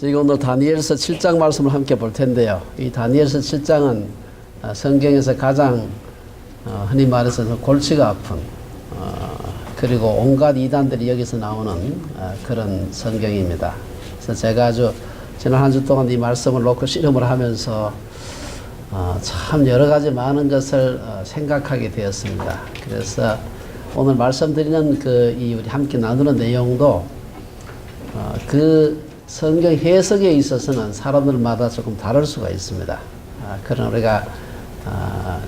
저희가 오늘 다니엘서 7장 말씀을 함께 볼 텐데요. 이 다니엘서 7장은 성경에서 가장 흔히 말해서 골치가 아픈 그리고 온갖 이단들이 여기서 나오는 그런 성경입니다. 그래서 제가 아주 지난 한 주 동안 이 말씀을 놓고 씨름을 하면서 참 여러 가지 많은 것을 생각하게 되었습니다. 그래서 오늘 말씀드리는 우리 함께 나누는 내용도 그 성경 해석에 있어서는 사람들마다 조금 다를 수가 있습니다. 그러나 우리가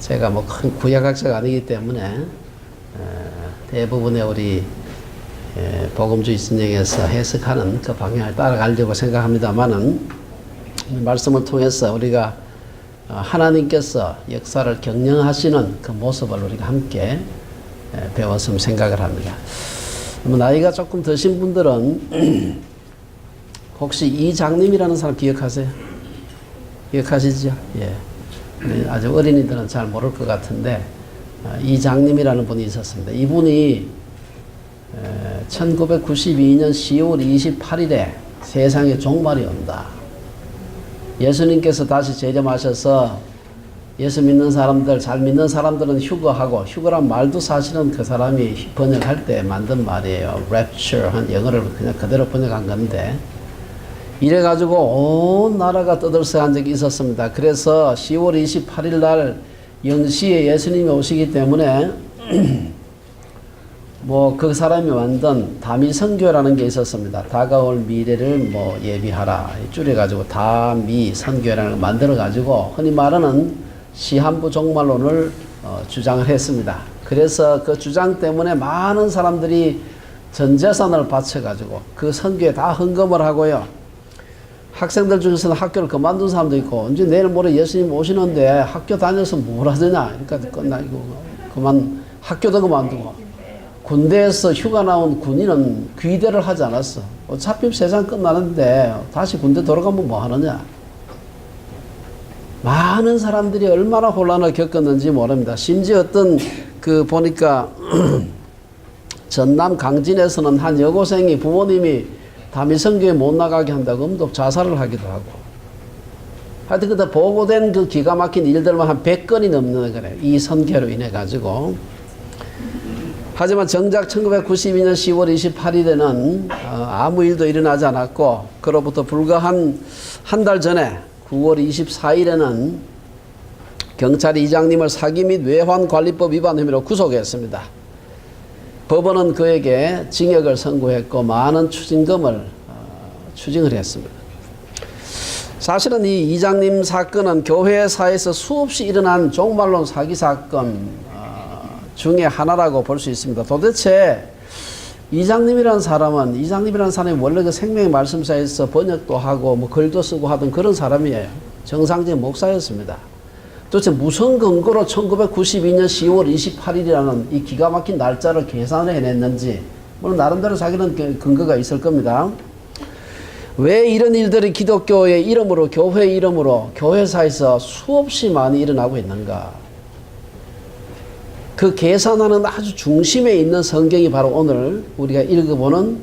제가 뭐 큰 구약학자가 아니기 때문에 대부분의 우리 복음주의 진영에서 해석하는 그 방향을 따라가려고 생각합니다만은 말씀을 통해서 우리가 하나님께서 역사를 경영하시는 그 모습을 우리가 함께 배웠으면 생각을 합니다. 나이가 조금 드신 분들은 혹시 이장님이라는 사람 기억하세요? 기억하시죠? 예. 아주 어린이들은 잘 모를 것 같은데 이장님이라는 분이 있었습니다. 이분이 1992년 10월 28일에 세상에 종말이 온다. 예수님께서 다시 재림하셔서 예수 믿는 사람들, 잘 믿는 사람들은 휴거하고, 휴거란 말도 사실은 그 사람이 번역할 때 만든 말이에요. rapture 한 영어를 그냥 그대로 번역한 건데, 이래가지고 온 나라가 떠들썩한 적이 있었습니다. 그래서 10월 28일 날 0시에 예수님이 오시기 때문에 뭐 그 사람이 만든 다미선교라는 게 있었습니다. 다가올 미래를 뭐 예비하라 줄여가지고 다미선교라는 걸 만들어가지고 흔히 말하는 시한부 종말론을 주장을 했습니다. 그래서 그 주장 때문에 많은 사람들이 전 재산을 바쳐가지고 그 선교에 다 헌금을 하고요. 학생들 중에서는 학교를 그만둔 사람도 있고, 이제 내일 모레 예수님 오시는데 학교 다녀서 뭘 하느냐. 그러니까 끝나고 학교도 그만두고. 군대에서 휴가 나온 군인은 귀대를 하지 않았어. 어차피 세상 끝나는데 다시 군대 돌아가면 뭐 하느냐. 많은 사람들이 얼마나 혼란을 겪었는지 모릅니다. 심지어 어떤 보니까 전남 강진에서는 한 여고생이 부모님이 다미선교에 못 나가게 한다고 음독 자살을 하기도 하고. 하여튼 그때 보고된 그 기가 막힌 일들만 한 100건이 넘는 거래요. 이 선교로 인해 가지고. 하지만 정작 1992년 10월 28일에는 아무 일도 일어나지 않았고, 그로부터 불과 한 달 전에 9월 24일에는 경찰이 이장님을 사기 및 외환관리법 위반 혐의로 구속했습니다. 법원은 그에게 징역을 선고했고 많은 추징금을 추징을 했습니다. 사실은 이 이장님 사건은 교회사에서 수없이 일어난 종말론 사기 사건 중에 하나라고 볼 수 있습니다. 도대체 이장님이라는 사람이 원래 그 생명의 말씀사에서 번역도 하고 뭐 글도 쓰고 하던 그런 사람이에요. 정상적인 목사였습니다. 도대체 무슨 근거로 1992년 10월 28일이라는 이 기가 막힌 날짜를 계산을 해냈는지, 물론 나름대로 자기는 근거가 있을 겁니다. 왜 이런 일들이 기독교의 이름으로, 교회의 이름으로 교회사에서 수없이 많이 일어나고 있는가? 그 계산하는 아주 중심에 있는 성경이 바로 오늘 우리가 읽어보는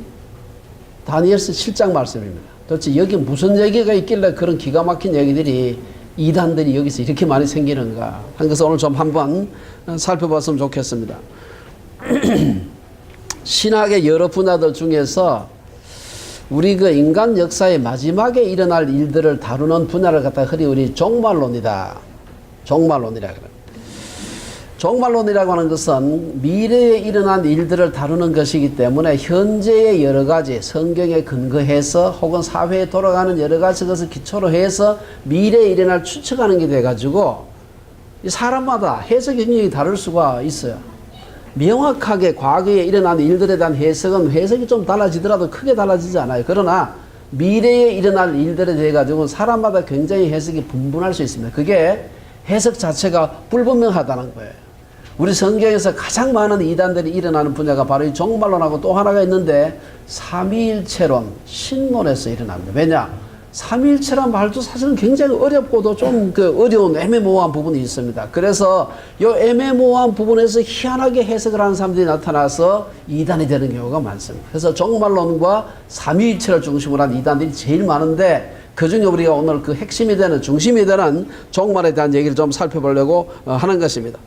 다니엘서 7장 말씀입니다. 도대체 여기 무슨 얘기가 있길래 그런 기가 막힌 얘기들이 이단들이 여기서 이렇게 많이 생기는가 하는 것을 오늘 좀 한번 살펴봤으면 좋겠습니다. 신학의 여러 분야들 중에서 우리 그 인간 역사의 마지막에 일어날 일들을 다루는 분야를 갖다가 흔히 우리 종말론이다. 종말론이라 그래요. 종말론이라고 하는 것은 미래에 일어난 일들을 다루는 것이기 때문에 현재의 여러 가지 성경에 근거해서 혹은 사회에 돌아가는 여러 가지 것을 기초로 해서 미래에 일어날 추측하는 게 돼가지고 사람마다 해석 영역이 다를 수가 있어요. 명확하게 과거에 일어난 일들에 대한 해석이 좀 달라지더라도 크게 달라지지 않아요. 그러나 미래에 일어날 일들에 대해 가지고는 사람마다 굉장히 해석이 분분할 수 있습니다. 그게 해석 자체가 불분명하다는 거예요. 우리 성경에서 가장 많은 이단들이 일어나는 분야가 바로 이 종말론하고 또 하나가 있는데 삼위일체론, 신론에서 일어납니다. 왜냐? 삼위일체란 말도 사실은 굉장히 어렵고도 좀 어려운 애매모호한 부분이 있습니다. 그래서 이 애매모호한 부분에서 희한하게 해석을 하는 사람들이 나타나서 이단이 되는 경우가 많습니다. 그래서 종말론과 삼위일체를 중심으로 한 이단들이 제일 많은데, 그중에 우리가 오늘 그 핵심이 되는, 중심이 되는 종말에 대한 얘기를 좀 살펴보려고 하는 것입니다.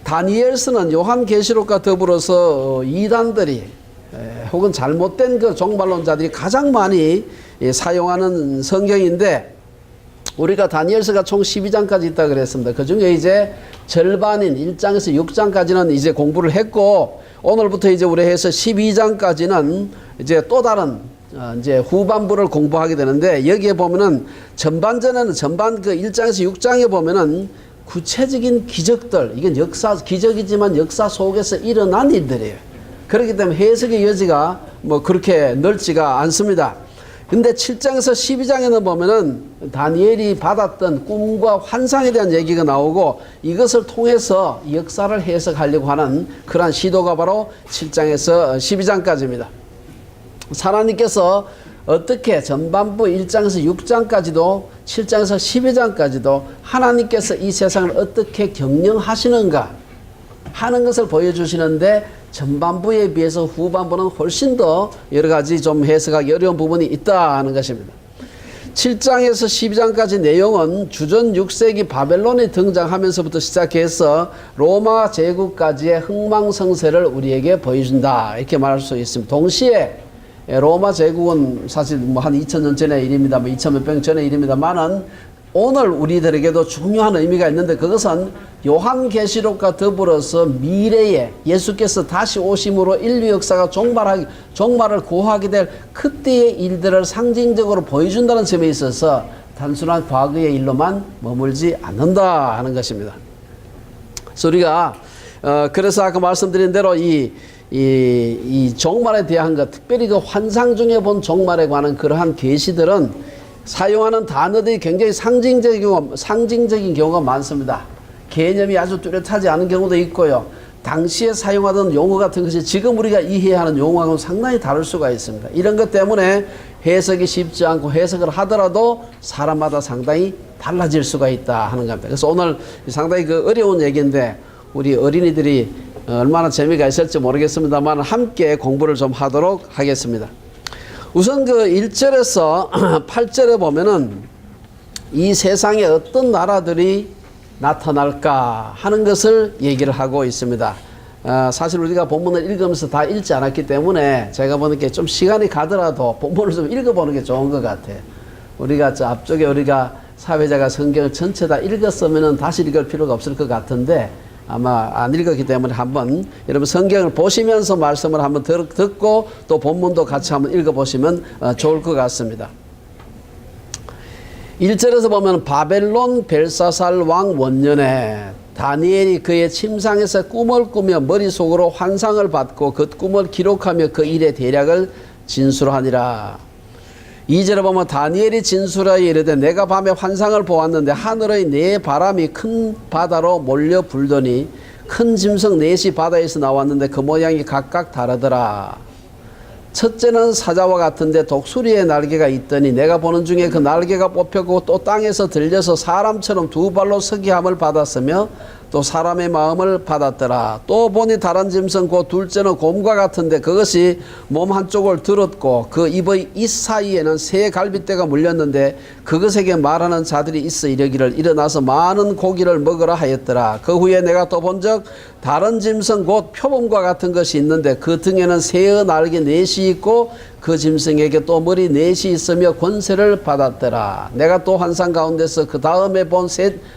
다니엘서는 요한계시록과 더불어서 이단들이 혹은 잘못된 그 종말론자들이 가장 많이 사용하는 성경인데, 우리가 다니엘서가 총 12장까지 있다 그랬습니다. 그 중에 이제 절반인 1장에서 6장까지는 이제 공부를 했고, 오늘부터 이제 우리 해서 12장까지는 이제 또 다른 이제 후반부를 공부하게 되는데, 여기에 보면은 전반전에는 전반 그 1장에서 6장에 보면은 구체적인 기적들, 이건 기적이지만 역사 속에서 일어난 일들이에요. 그렇기 때문에 해석의 여지가 뭐 그렇게 넓지가 않습니다. 근데 7장에서 12장에는 보면은 다니엘이 받았던 꿈과 환상에 대한 얘기가 나오고, 이것을 통해서 역사를 해석하려고 하는 그러한 시도가 바로 7장에서 12장까지입니다. 하나님께서 어떻게 전반부 1장에서 6장까지도 7장에서 12장까지도 하나님께서 이 세상을 어떻게 경영하시는가 하는 것을 보여주시는데, 전반부에 비해서 후반부는 훨씬 더 여러 가지 좀 해석하기 어려운 부분이 있다 하는 것입니다. 7장에서 12장까지 내용은 주전 6세기 바벨론이 등장하면서부터 시작해서 로마 제국까지의 흥망성쇠를 우리에게 보여준다, 이렇게 말할 수 있습니다. 동시에 로마 제국은 사실 뭐 한 2000년 전의 일입니다. 뭐 2000몇 년 전의 일입니다만은 오늘 우리들에게도 중요한 의미가 있는데, 그것은 요한계시록과 더불어서 미래에 예수께서 다시 오심으로 인류 역사가 종말을 고하게 될 그때의 일들을 상징적으로 보여준다는 점에 있어서 단순한 과거의 일로만 머물지 않는다 하는 것입니다. 그래서 우리가 그래서 아까 말씀드린 대로 이 종말에 대한 것, 특별히 그 환상 중에 본 종말에 관한 그러한 계시들은 사용하는 단어들이 굉장히 상징적인 경우가 많습니다. 개념이 아주 뚜렷하지 않은 경우도 있고요. 당시에 사용하던 용어 같은 것이 지금 우리가 이해하는 용어하고는 상당히 다를 수가 있습니다. 이런 것 때문에 해석이 쉽지 않고, 해석을 하더라도 사람마다 상당히 달라질 수가 있다 하는 겁니다. 그래서 오늘 상당히 그 어려운 얘기인데, 우리 어린이들이 얼마나 재미가 있을지 모르겠습니다만 함께 공부를 좀 하도록 하겠습니다. 우선 그 1절에서 8절에 보면은 이 세상에 어떤 나라들이 나타날까 하는 것을 얘기를 하고 있습니다. 사실 우리가 본문을 읽으면서 다 읽지 않았기 때문에 제가 보는 게 좀 시간이 가더라도 본문을 좀 읽어보는 게 좋은 것 같아요. 우리가 저 앞쪽에 우리가 사회자가 성경을 전체 다 읽었으면은 다시 읽을 필요가 없을 것 같은데, 아마 안 읽었기 때문에 한번 여러분 성경을 보시면서 말씀을 한번 듣고 또 본문도 같이 한번 읽어보시면 좋을 것 같습니다. 1절에서 보면 바벨론 벨사살 왕 원년에 다니엘이 그의 침상에서 꿈을 꾸며 머릿속으로 환상을 받고 그 꿈을 기록하며 그 일의 대략을 진술하니라. 2절에 보면 다니엘이 진술하여 이르되 내가 밤에 환상을 보았는데 하늘의 네 바람이 큰 바다로 몰려 불더니 큰 짐승 넷이 바다에서 나왔는데 그 모양이 각각 다르더라. 첫째는 사자와 같은데 독수리의 날개가 있더니 내가 보는 중에 그 날개가 뽑혔고 또 땅에서 들려서 사람처럼 두 발로 서기 함을 받았으며 또 사람의 마음을 받았더라. 또 보니 다른 짐승 곧 둘째는 곰과 같은데 그것이 몸 한쪽을 들었고 그 입의 이 사이에는 새 갈빗대가 물렸는데 그것에게 말하는 자들이 있어 이르기를 일어나서 많은 고기를 먹으라 하였더라. 그 후에 내가 또 본적 다른 짐승 곧 표범과 같은 것이 있는데 그 등에는 새의 날개 넷이 있고 그 짐승에게 또 머리 넷이 있으며 권세를 받았더라. 내가 또 환상 가운데서 그 다음에 본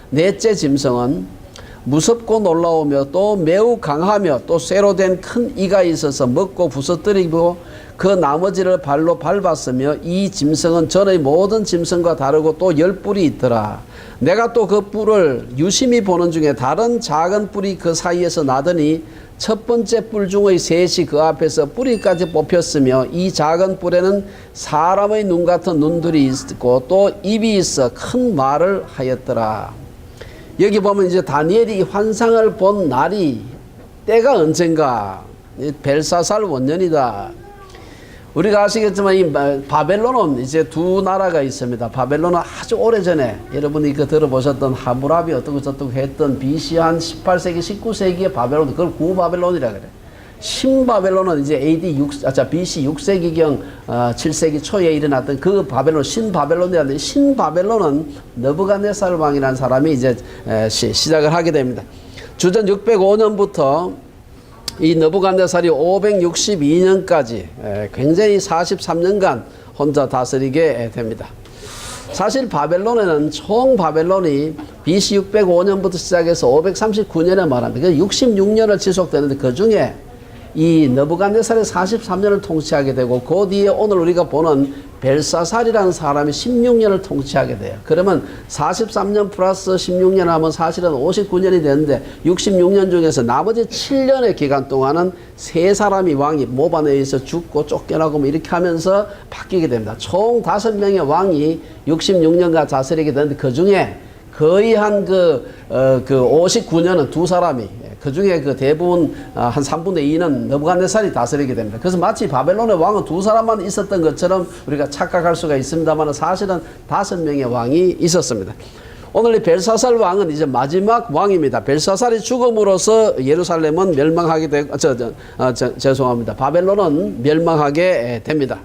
넷째 짐승은 무섭고 놀라우며 또 매우 강하며 또 쇠로 된 큰 이가 있어서 먹고 부서뜨리고 그 나머지를 발로 밟았으며 이 짐승은 전의 모든 짐승과 다르고 또 10뿔이 있더라. 내가 또 그 뿔을 유심히 보는 중에 다른 작은 뿔이 그 사이에서 나더니 첫 번째 뿔 중의 셋이 그 앞에서 뿌리까지 뽑혔으며 이 작은 뿔에는 사람의 눈 같은 눈들이 있고 또 입이 있어 큰 말을 하였더라. 여기 보면 이제 다니엘이 환상을 본 날이 때가 언젠가 벨사살 원년이다. 우리가 아시겠지만 이 바벨론은 이제 두 나라가 있습니다. 바벨론은 아주 오래전에 여러분이 그 들어보셨던 하무라비 어떻고 저떻고 했던 BC 한 18세기, 19세기의 바벨론, 그걸 구바벨론이라 그래. 신바벨론은 이제 BC 6세기경 7세기 초에 일어났던 그 바벨론, 신바벨론이라는데, 신바벨론은 느부갓네살 왕이라는 사람이 이제 시작을 하게 됩니다. 주전 605년부터 이 느부갓네살이 562년까지 굉장히 43년간 혼자 다스리게 됩니다. 사실 바벨론에는 총 바벨론이 BC 605년부터 시작해서 539년에 말합니다. 66년을 지속되는데 그 중에 이 느부갓네살이 43년을 통치하게 되고 그 뒤에 오늘 우리가 보는 벨사살이라는 사람이 16년을 통치하게 돼요. 그러면 43년 플러스 16년 하면 사실은 59년이 되는데 66년 중에서 나머지 7년의 기간 동안은 세 사람이 왕이 모반에 의해서 죽고 쫓겨나고 뭐 이렇게 하면서 바뀌게 됩니다. 총 5명의 왕이 66년간 다스리게 되는데 그 중에 거의 한 59년은 두 사람이, 그 중에 그 대부분 한 3분의 2는 느부갓네살이 다스리게 됩니다. 그래서 마치 바벨론의 왕은 두 사람만 있었던 것처럼 우리가 착각할 수가 있습니다만 사실은 5명의 왕이 있었습니다. 오늘 이 벨사살 왕은 이제 마지막 왕입니다. 벨사살이 죽음으로써 예루살렘은 멸망하게 되고, 죄송합니다. 바벨론은 멸망하게 됩니다.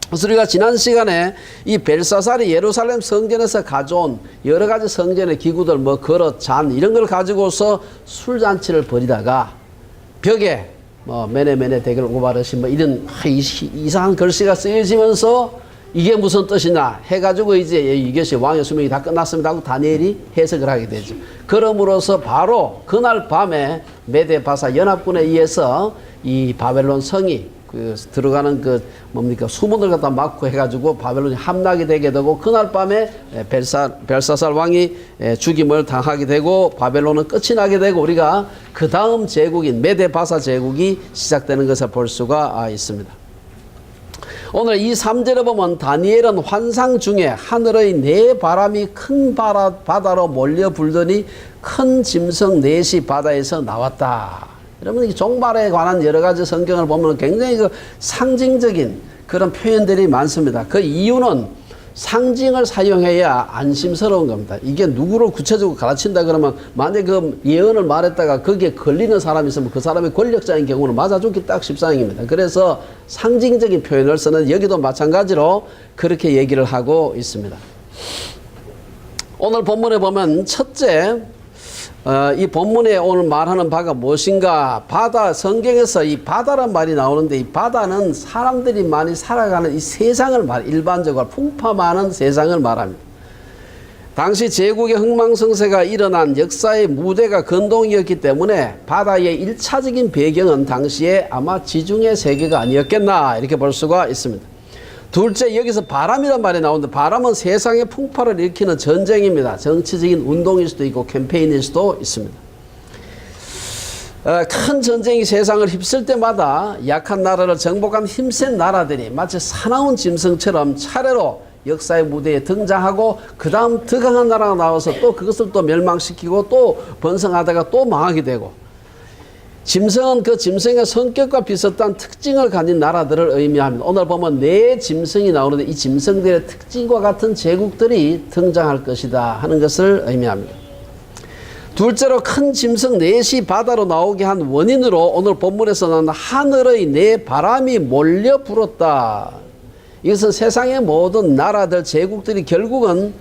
그래서 우리가 지난 시간에 이 벨사살이 예루살렘 성전에서 가져온 여러 가지 성전의 기구들, 뭐 그릇, 잔 이런 걸 가지고서 술잔치를 벌이다가 벽에 뭐 메네메네 대결 오바르시 뭐 이런 이상한 글씨가 쓰여지면서 이게 무슨 뜻이냐 해가지고 이제 이것이 왕의 수명이 다 끝났습니다 하고 다니엘이 해석을 하게 되죠. 그러므로서 바로 그날 밤에 메데바사 연합군에 의해서 이 바벨론 성이 들어가는 수문을 갖다 막고 해가지고 바벨론이 함락이 되게 되고 그날 밤에 벨사살 왕이 죽임을 당하게 되고 바벨론은 끝이 나게 되고 우리가 그 다음 제국인 메데바사 제국이 시작되는 것을 볼 수가 있습니다. 오늘 이 3절에 보면 다니엘은 환상 중에 하늘의 네 바람이 큰 바다로 몰려 불더니 큰 짐승 넷이 바다에서 나왔다. 여러분, 이 종말에 관한 여러 가지 성경을 보면 굉장히 상징적인 그런 표현들이 많습니다. 그 이유는 상징을 사용해야 안심스러운 겁니다. 이게 누구를 구체적으로 가르친다 그러면 만약에 그 예언을 말했다가 거기에 걸리는 사람이 있으면 그 사람이 권력자인 경우는 맞아 죽기 딱 십상입니다. 그래서 상징적인 표현을 쓰는 여기도 마찬가지로 그렇게 얘기를 하고 있습니다. 오늘 본문에 보면 첫째, 이 본문에 오늘 말하는 바가 무엇인가? 바다, 성경에서 이 바다란 말이 나오는데 이 바다는 사람들이 많이 살아가는 이 세상을 일반적으로 풍파 많은 세상을 말합니다. 당시 제국의 흥망성쇠가 일어난 역사의 무대가 근동이었기 때문에 바다의 1차적인 배경은 당시에 아마 지중해 세계가 아니었겠나 이렇게 볼 수가 있습니다. 둘째, 여기서 바람이란 말이 나오는데 바람은 세상의 풍파를 일으키는 전쟁입니다. 정치적인 운동일 수도 있고 캠페인일 수도 있습니다. 큰 전쟁이 세상을 휩쓸 때마다 약한 나라를 정복한 힘센 나라들이 마치 사나운 짐승처럼 차례로 역사의 무대에 등장하고 그 다음 더 강한 나라가 나와서 또 그것을 또 멸망시키고 또 번성하다가 또 망하게 되고 짐승은 그 짐승의 성격과 비슷한 특징을 가진 나라들을 의미합니다. 오늘 보면 네 짐승이 나오는데 이 짐승들의 특징과 같은 제국들이 등장할 것이다 하는 것을 의미합니다. 둘째로 큰 짐승 넷이 바다로 나오게 한 원인으로 오늘 본문에서는 하늘의 네 바람이 몰려 불었다. 이것은 세상의 모든 나라들, 제국들이 결국은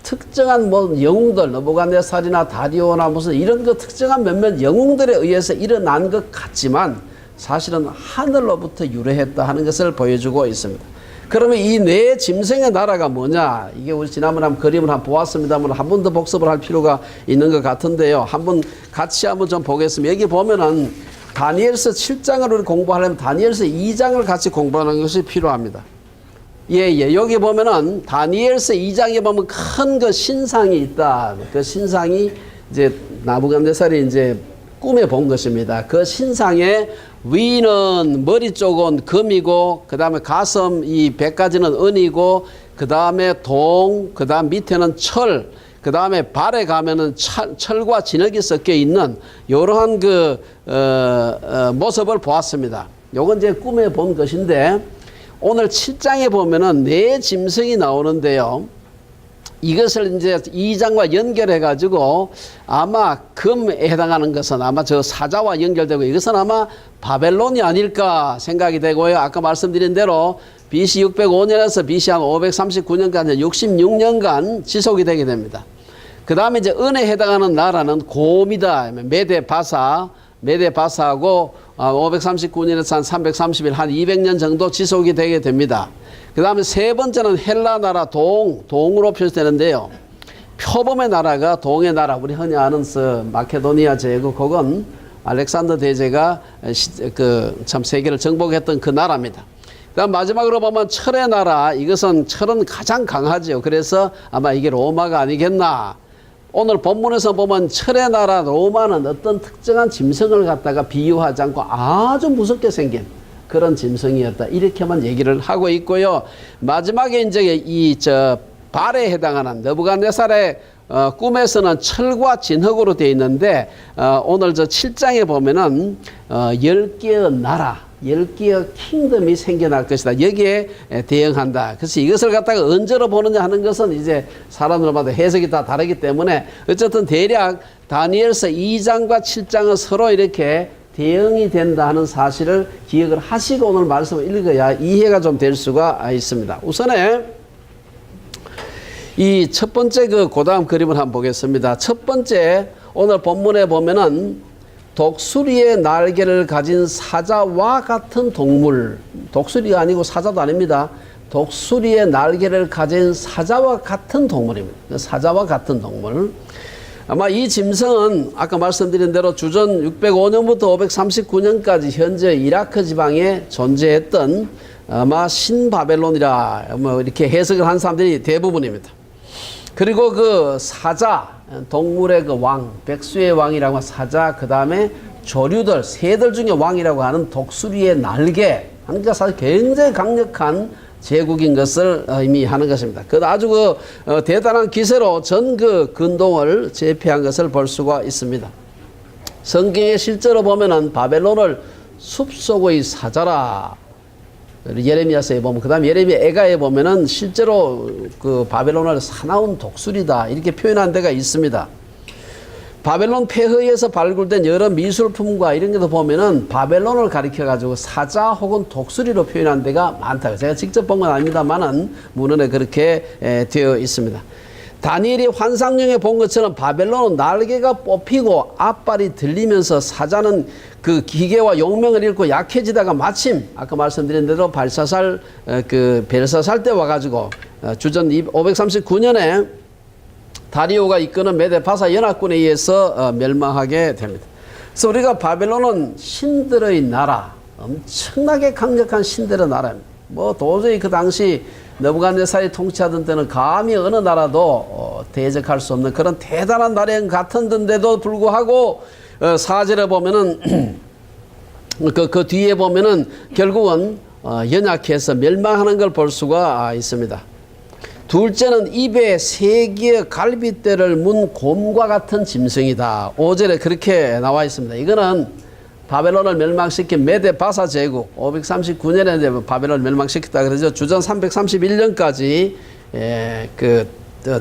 특정한 영웅들, 느부갓네살이나 다리오나 무슨 이런 특정한 몇몇 영웅들에 의해서 일어난 것 같지만 사실은 하늘로부터 유래했다 하는 것을 보여주고 있습니다. 그러면 이 네 짐승의 나라가 뭐냐? 이게 우리 지난번에 한번 그림을 한번 보았습니다만 한 번 더 복습을 할 필요가 있는 것 같은데요. 같이 한번 좀 보겠습니다. 여기 보면은 다니엘서 7장을 우리 공부하려면 다니엘서 2장을 같이 공부하는 것이 필요합니다. 여기 보면은 다니엘서 2장에 보면 큰 그 신상이 있다. 그 신상이 이제 나부갓네살이 이제 꿈에 본 것입니다. 그 신상의 위는 머리 쪽은 금이고 그 다음에 가슴 이 배까지는 은이고 그 다음에 동, 그 다음 밑에는 철, 그 다음에 발에 가면은 철과 진흙이 섞여 있는 이러한 모습을 보았습니다. 요건 이제 꿈에 본 것인데 오늘 7장에 보면은 네 짐승이 나오는데요. 이것을 이제 2장과 연결해 가지고 아마 금에 해당하는 것은 아마 저 사자와 연결되고 이것은 아마 바벨론이 아닐까 생각이 되고요. 아까 말씀드린 대로 BC 605년에서 BC 한 539년까지 66년간 지속이 되게 됩니다. 그 다음에 이제 은에 해당하는 나라는 고미다. 메데바사하고 539년에서 한 330일, 한 200년 정도 지속이 되게 됩니다. 그 다음에 세 번째는 헬라 나라 동으로 표시되는데요. 표범의 나라가 동의 나라, 우리 흔히 아는 마케도니아 제국, 그건 알렉산더 대제가 참 세계를 정복했던 그 나라입니다. 그 다음 마지막으로 보면 철의 나라, 이것은 철은 가장 강하죠. 그래서 아마 이게 로마가 아니겠나. 오늘 본문에서 보면 철의 나라 로마는 어떤 특정한 짐승을 갖다가 비유하지 않고 아주 무섭게 생긴 그런 짐승이었다. 이렇게만 얘기를 하고 있고요. 마지막에 이제 발에 해당하는 너부갓네살의 꿈에서는 철과 진흙으로 되어 있는데 오늘 저 7장에 보면은 10개의 나라, 10개의 킹덤이 생겨날 것이다. 여기에 대응한다. 그래서 이것을 갖다가 언제로 보느냐 하는 것은 이제 사람들마다 해석이 다 다르기 때문에 어쨌든 대략 다니엘서 2장과 7장은 서로 이렇게 대응이 된다 하는 사실을 기억을 하시고 오늘 말씀을 읽어야 이해가 좀 될 수가 있습니다. 우선에 이 첫 번째 그 다음 그림을 한번 보겠습니다. 첫 번째 오늘 본문에 보면은 독수리의 날개를 가진 사자와 같은 동물, 독수리가 아니고 사자도 아닙니다. 독수리의 날개를 가진 사자와 같은 동물입니다. 사자와 같은 동물. 아마 이 짐승은 아까 말씀드린 대로 주전 605년부터 539년까지 현재 이라크 지방에 존재했던 아마 신바벨론이라 뭐 이렇게 해석을 한 사람들이 대부분입니다. 그리고 그 사자, 동물의 그 왕, 백수의 왕이라고 사자, 그 다음에 조류들, 새들 중에 왕이라고 하는 독수리의 날개, 그러니까 사실 굉장히 강력한 제국인 것을 의미하는 것입니다. 그 아주 대단한 기세로 전 그 근동을 제패한 것을 볼 수가 있습니다. 성경에 실제로 보면은 바벨론을 숲속의 사자라. 예레미야서에 보면, 그 다음 예레미야 애가에 보면은 실제로 그 바벨론을 사나운 독수리다. 이렇게 표현한 데가 있습니다. 바벨론 폐허에서 발굴된 여러 미술품과 이런 것도 보면은 바벨론을 가리켜가지고 사자 혹은 독수리로 표현한 데가 많다. 제가 직접 본 건 아닙니다만은 문헌에 그렇게 되어 있습니다. 다니엘이 환상중에 본 것처럼 바벨론은 날개가 뽑히고 앞발이 들리면서 사자는 그 기계와 용맹을 잃고 약해지다가 마침 아까 말씀드린 대로 벨사살 때 와가지고 주전 539년에 다리오가 이끄는 메데바사 연합군에 의해서 멸망하게 됩니다. 그래서 우리가 바벨론은 신들의 나라, 엄청나게 강력한 신들의 나라입니다. 뭐 도저히 그 당시 너부갓네살이 통치하던 때는 감히 어느 나라도 대적할 수 없는 그런 대단한 나라 같은데도 불구하고 4절에 보면은 그 뒤에 보면은 결국은 연약해서 멸망하는 걸 볼 수가 있습니다. 둘째는 입에 3개의 갈빗대를 문 곰과 같은 짐승이다. 5절에 그렇게 나와 있습니다. 이거는 바벨론을 멸망시킨 메데바사 제국 539년에 이제 바벨론을 멸망시켰다 그러죠. 주전 331년까지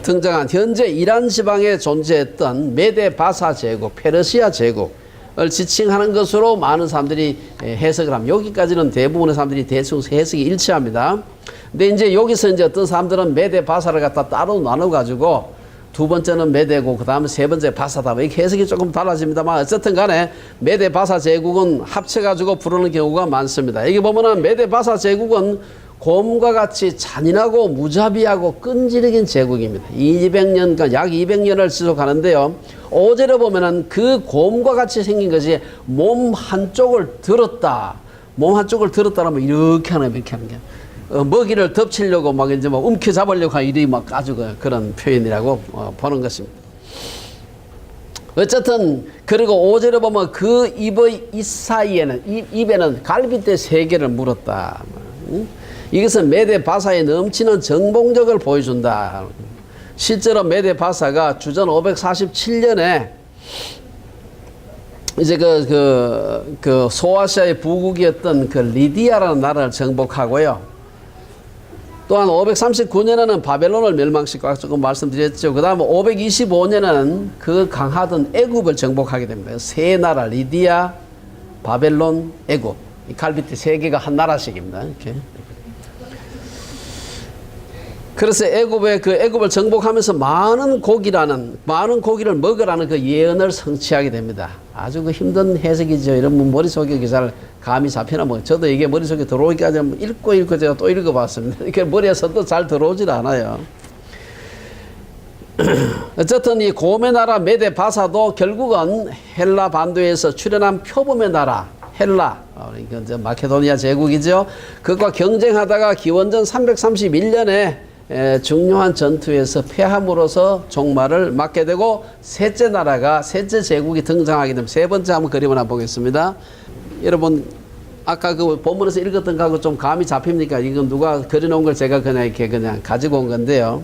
등장한 현재 이란 지방에 존재했던 메데바사 제국, 페르시아 제국을 지칭하는 것으로 많은 사람들이 해석을 합니다. 여기까지는 대부분의 사람들이 대충 해석이 일치합니다. 근데 이제 여기서 이제 어떤 사람들은 메데바사를 갖다 따로 나눠가지고 두 번째는 메데고 그 다음에 세 번째 바사다. 이렇게 해석이 조금 달라집니다만 어쨌든 간에 메데바사 제국은 합쳐가지고 부르는 경우가 많습니다. 여기 보면은 메데바사 제국은 곰과 같이 잔인하고 무자비하고 끈질긴 제국입니다. 200년간 약 200년을 지속하는데요. 5절에 보면은 그 곰과 같이 생긴 것이 몸 한쪽을 들었다. 몸 한쪽을 들었다라면 이렇게 하는 게. 먹이를 덮치려고 막 이제 막 움켜잡으려고 하는 일이 막 아주 그런 표현이라고 보는 것입니다. 어쨌든 그리고 5절에 보면 그 입의 이 사이에는 입에는 갈빗대 3개를 물었다. 이것은 메데바사의 넘치는 정복력을 보여준다. 실제로 메데바사가 주전 547년에 이제 그 소아시아의 부국이었던 그 리디아라는 나라를 정복하고요. 또한 539년에는 바벨론을 멸망시키고 조금 말씀드렸죠. 그 다음에 525년에는 그 강하던 애굽을 정복하게 됩니다. 세 나라, 리디아, 바벨론, 애굽. 이 갈빗대 세 개가 한 나라씩입니다. 이렇게. 그래서 애굽을 정복하면서 많은 고기를 먹으라는 그 예언을 성취하게 됩니다. 아주 그 힘든 해석이죠. 이런 머릿속에 잘 감이 잡히나 뭐. 저도 이게 머릿속에 들어오기까지 읽고 제가 또 읽어봤습니다. 이렇게 머리에서도 잘 들어오질 않아요. 어쨌든 이 고메 나라 메데 바사도 결국은 헬라 반도에서 출현한 표범의 나라 헬라, 이건 이제 마케도니아 제국이죠. 그것과 경쟁하다가 기원전 331년에 중요한 전투에서 패함으로써 종말을 맞게 되고 셋째 제국이 등장하게 됩니다. 세 번째 한번 그림을 한번 보겠습니다. 여러분 아까 그 본문에서 읽었던 거하고 좀 감이 잡힙니까? 이건 누가 그려놓은 걸 제가 그냥 가지고 온 건데요.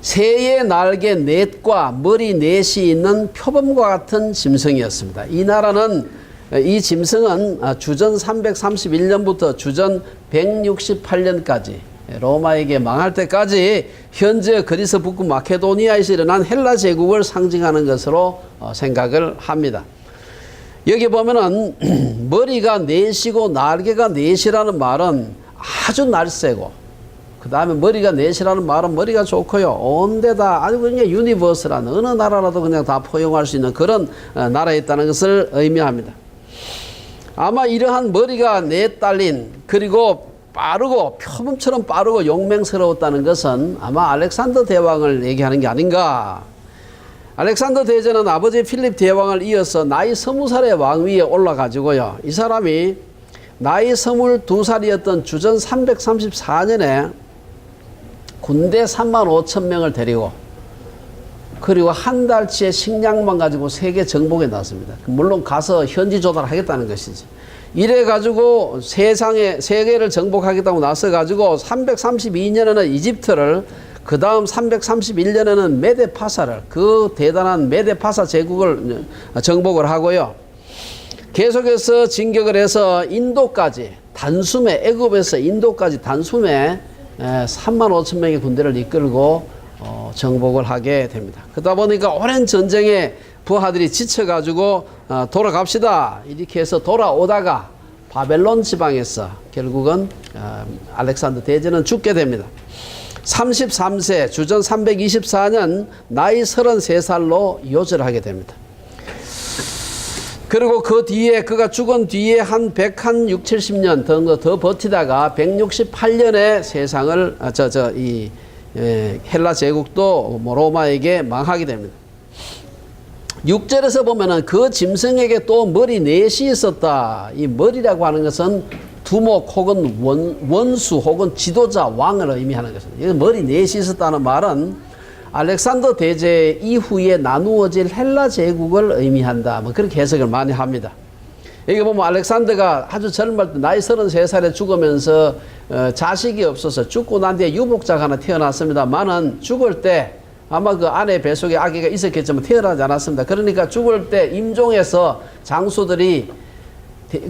새의 날개 넷과 머리 넷이 있는 표범과 같은 짐승이었습니다. 이 짐승은 주전 331년부터 주전 168년까지 로마에게 망할 때까지 현재 그리스 북부 마케도니아에서 일어난 헬라 제국을 상징하는 것으로 생각을 합니다. 여기 보면은 머리가 넷이고 날개가 넷이라는 말은 아주 날쌔고, 그 다음에 머리가 넷이라는 말은 머리가 좋고요. 온데다 아주 그냥 유니버스라는 어느 나라라도 그냥 다 포용할 수 있는 그런 나라에 있다는 것을 의미합니다. 아마 이러한 머리가 넷 달린, 그리고 빠르고 표범처럼 빠르고 용맹스러웠다는 것은 아마 알렉산더 대왕을 얘기하는 게 아닌가. 알렉산더 대제는 아버지 필립 대왕을 이어서 나이 20살의 왕위에 올라가지고요. 이 사람이 나이 22살이었던 주전 334년에 군대 35,000명을 데리고, 그리고 한 달치의 식량만 가지고 세계 정복에 나왔습니다. 물론 가서 현지 조달하겠다는 것이지. 이래가지고 세계를 정복하겠다고 나서가지고 332년에는 이집트를, 그 다음 331년에는 메데파사를, 그 대단한 메데파사 제국을 정복을 하고요. 계속해서 진격을 해서 인도까지, 단숨에, 애굽에서 인도까지 단숨에 35,000명의 군대를 이끌고 정복을 하게 됩니다. 그러다 보니까 오랜 전쟁에 부하들이 지쳐가지고 돌아갑시다 이렇게 해서 돌아오다가 바벨론 지방에서 결국은 알렉산더 대제는 죽게 됩니다. 33세 주전 324년 나이 33살로 요절하게 됩니다. 그리고 그 뒤에 그가 죽은 뒤에 한 160년 더 버티다가 168년에 세상을 헬라 제국도 로마에게 망하게 됩니다. 6절에서 보면은 그 짐승에게 또 머리 넷이 있었다. 이 머리라고 하는 것은 두목 혹은 원수 혹은 지도자 왕을 의미하는 것입니다. 머리 넷이 있었다는 말은 알렉산더 대제 이후에 나누어질 헬라 제국을 의미한다. 뭐 그렇게 해석을 많이 합니다. 여기 보면 알렉산더가 아주 젊을 때 나이 33살에 죽으면서 자식이 없어서 죽고 난 뒤에 유복자가 하나 태어났습니다만은 죽을 때 아마 그 아내 뱃속에 아기가 있었겠지만 태어나지 않았습니다. 그러니까 죽을 때 임종에서 장수들이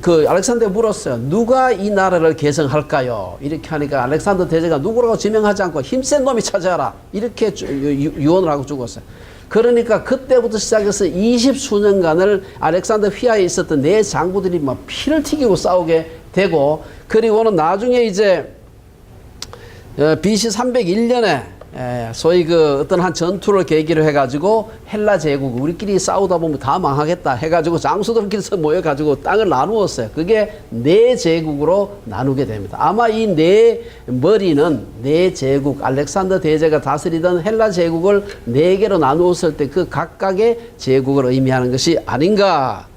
그 알렉산더에 물었어요. 누가 이 나라를 개성할까요? 이렇게 하니까 알렉산더 대제가 누구라고 지명하지 않고 힘센 놈이 차지하라. 이렇게 유언을 하고 죽었어요. 그러니까 그때부터 시작해서 20수년간을 알렉산더 휘하에 있었던 네 장군들이 막 피를 튀기고 싸우게 되고, 그리고는 나중에 이제 BC 301년에 소위 그 어떤 한 전투를 계기로 해가지고 헬라 제국 우리끼리 싸우다 보면 다 망하겠다 해가지고 장수들끼리서 모여가지고 땅을 나누었어요. 그게 네 제국으로 나누게 됩니다. 아마 이 네 머리는 네 제국, 알렉산더 대제가 다스리던 헬라 제국을 네 개로 나누었을 때 그 각각의 제국을 의미하는 것이 아닌가.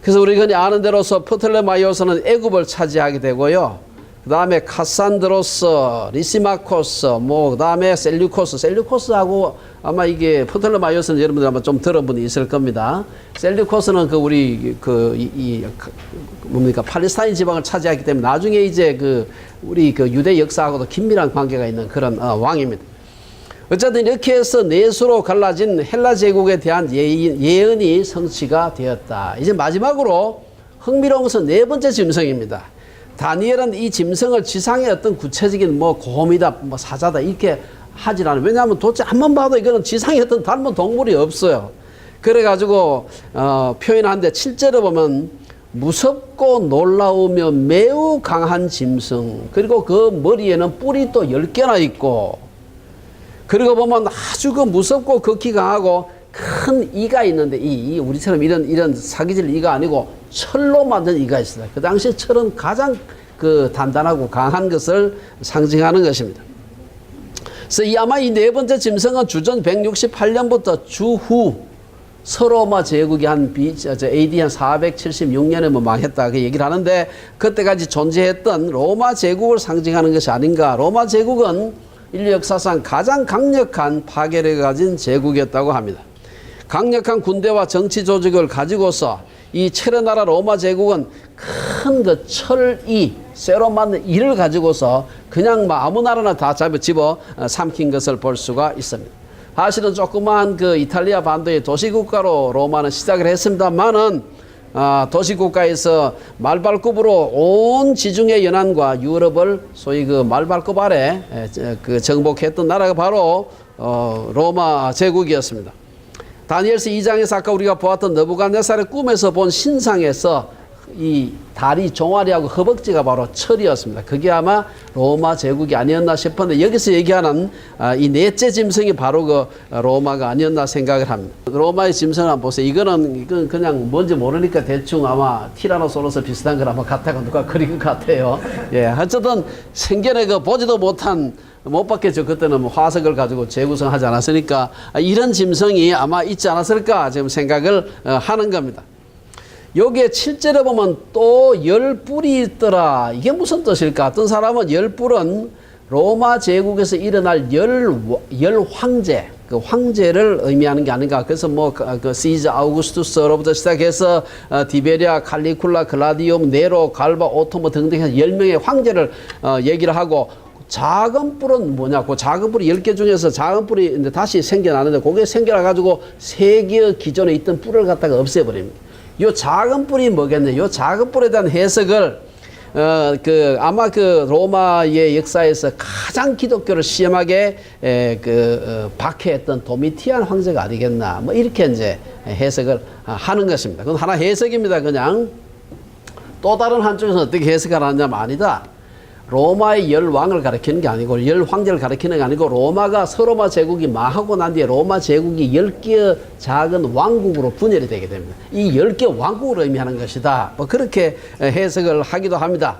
그래서 우리가 아는 대로서 프톨레마이오스는 애굽을 차지하게 되고요. 그 다음에 카산드로스, 리시마코스, 그 다음에 셀류코스하고 아마 이게 프톨레마이오스는 여러분들 아마 좀 들어본 이 있을 겁니다. 셀류코스는 뭡니까 팔레스타인 지방을 차지하기 때문에 나중에 이제 우리 유대 역사하고도 긴밀한 관계가 있는 그런 왕입니다. 어쨌든 이렇게 해서 넷으로 갈라진 헬라 제국에 대한 예언이 성취가 되었다. 이제 마지막으로 흥미로운 것은 네 번째 짐승입니다. 다니엘은 이 짐승을 지상의 어떤 구체적인 뭐 곰이다, 뭐 사자다 이렇게 하질 않아요. 왜냐하면 도대체 한번 봐도 이거는 지상의 어떤 닮은 동물이 없어요. 그래가지고 표현하는데 7절에 보면 무섭고 놀라우며 매우 강한 짐승, 그리고 그 머리에는 뿔이 또 10개나 있고, 그리고 보면 아주 그 무섭고 극히 강하고 큰 이가 있는데, 우리처럼 이런 사기질 이가 아니고 철로 만든 이가 있습니다. 그 당시 철은 가장 그 단단하고 강한 것을 상징하는 것입니다. 그래서 아마 이 네 번째 짐승은 주전 168년부터 주후 서로마 제국이 AD 한 476년에 뭐 망했다 그 얘기를 하는데, 그때까지 존재했던 로마 제국을 상징하는 것이 아닌가. 로마 제국은 인류 역사상 가장 강력한 파괴력을 가진 제국이었다고 합니다. 강력한 군대와 정치 조직을 가지고서 이 철의 나라 로마 제국은 큰 그 철이 쇠로 만든 이를 가지고서 그냥 뭐 아무 나라나 다 집어 삼킨 것을 볼 수가 있습니다. 사실은 조그만 그 이탈리아 반도의 도시국가로 로마는 시작을 했습니다만은 도시국가에서 말발굽으로 온 지중해 연안과 유럽을 소위 그 말발굽 아래 그 정복했던 나라가 바로 로마 제국이었습니다. 다니엘서 2장에서 아까 우리가 보았던 느부갓네살의 꿈에서 본 신상에서 이 다리 종아리하고 허벅지가 바로 철이었습니다. 그게 아마 로마 제국이 아니었나 싶은데, 여기서 얘기하는 이 넷째 짐승이 바로 그 로마가 아니었나 생각을 합니다. 로마의 짐승을 한번 보세요. 이건 그냥 뭔지 모르니까 대충 아마 티라노사우루스 비슷한 걸 아마 갖다가 누가 그린 것 같아요. 예, 어쨌든 생전에 그 보지도 못한, 못 봤겠죠. 그때는 뭐 화석을 가지고 재구성하지 않았으니까 이런 짐승이 아마 있지 않았을까 지금 생각을 하는 겁니다. 여기에 7절에 보면 또 10뿔이 있더라. 이게 무슨 뜻일까? 어떤 사람은 10뿔은 로마 제국에서 일어날 열 황제, 그 황제를 의미하는 게 아닌가. 그래서 뭐 그 시저 아우구스투스로부터 시작해서 디베리아, 칼리쿨라, 글라디움, 네로, 갈바, 오토모 등등 해서 10명의 황제를 얘기를 하고, 작은 뿔은 뭐냐? 그 작은 뿔이 10개 중에서 작은 뿔이 이제 다시 생겨나는데, 그게 생겨나가지고 3개의 기존에 있던 뿔을 갖다가 없애버립니다. 요 작은 뿔이 뭐겠네? 요 작은 뿔에 대한 해석을 아마 그 로마의 역사에서 가장 기독교를 심하게 박해했던 도미티안 황제가 아니겠나? 뭐 이렇게 이제 해석을 하는 것입니다. 그건 하나 해석입니다. 그냥 또 다른 한쪽에서 어떻게 해석을 하냐면 아니다. 로마의 10왕을 가리키는 게 아니고 10황제를 가리키는 게 아니고, 로마가 서로마 제국이 망하고 난 뒤에 로마 제국이 10개의 작은 왕국으로 분열이 되게 됩니다. 이 10개 왕국을 의미하는 것이다. 뭐 그렇게 해석을 하기도 합니다.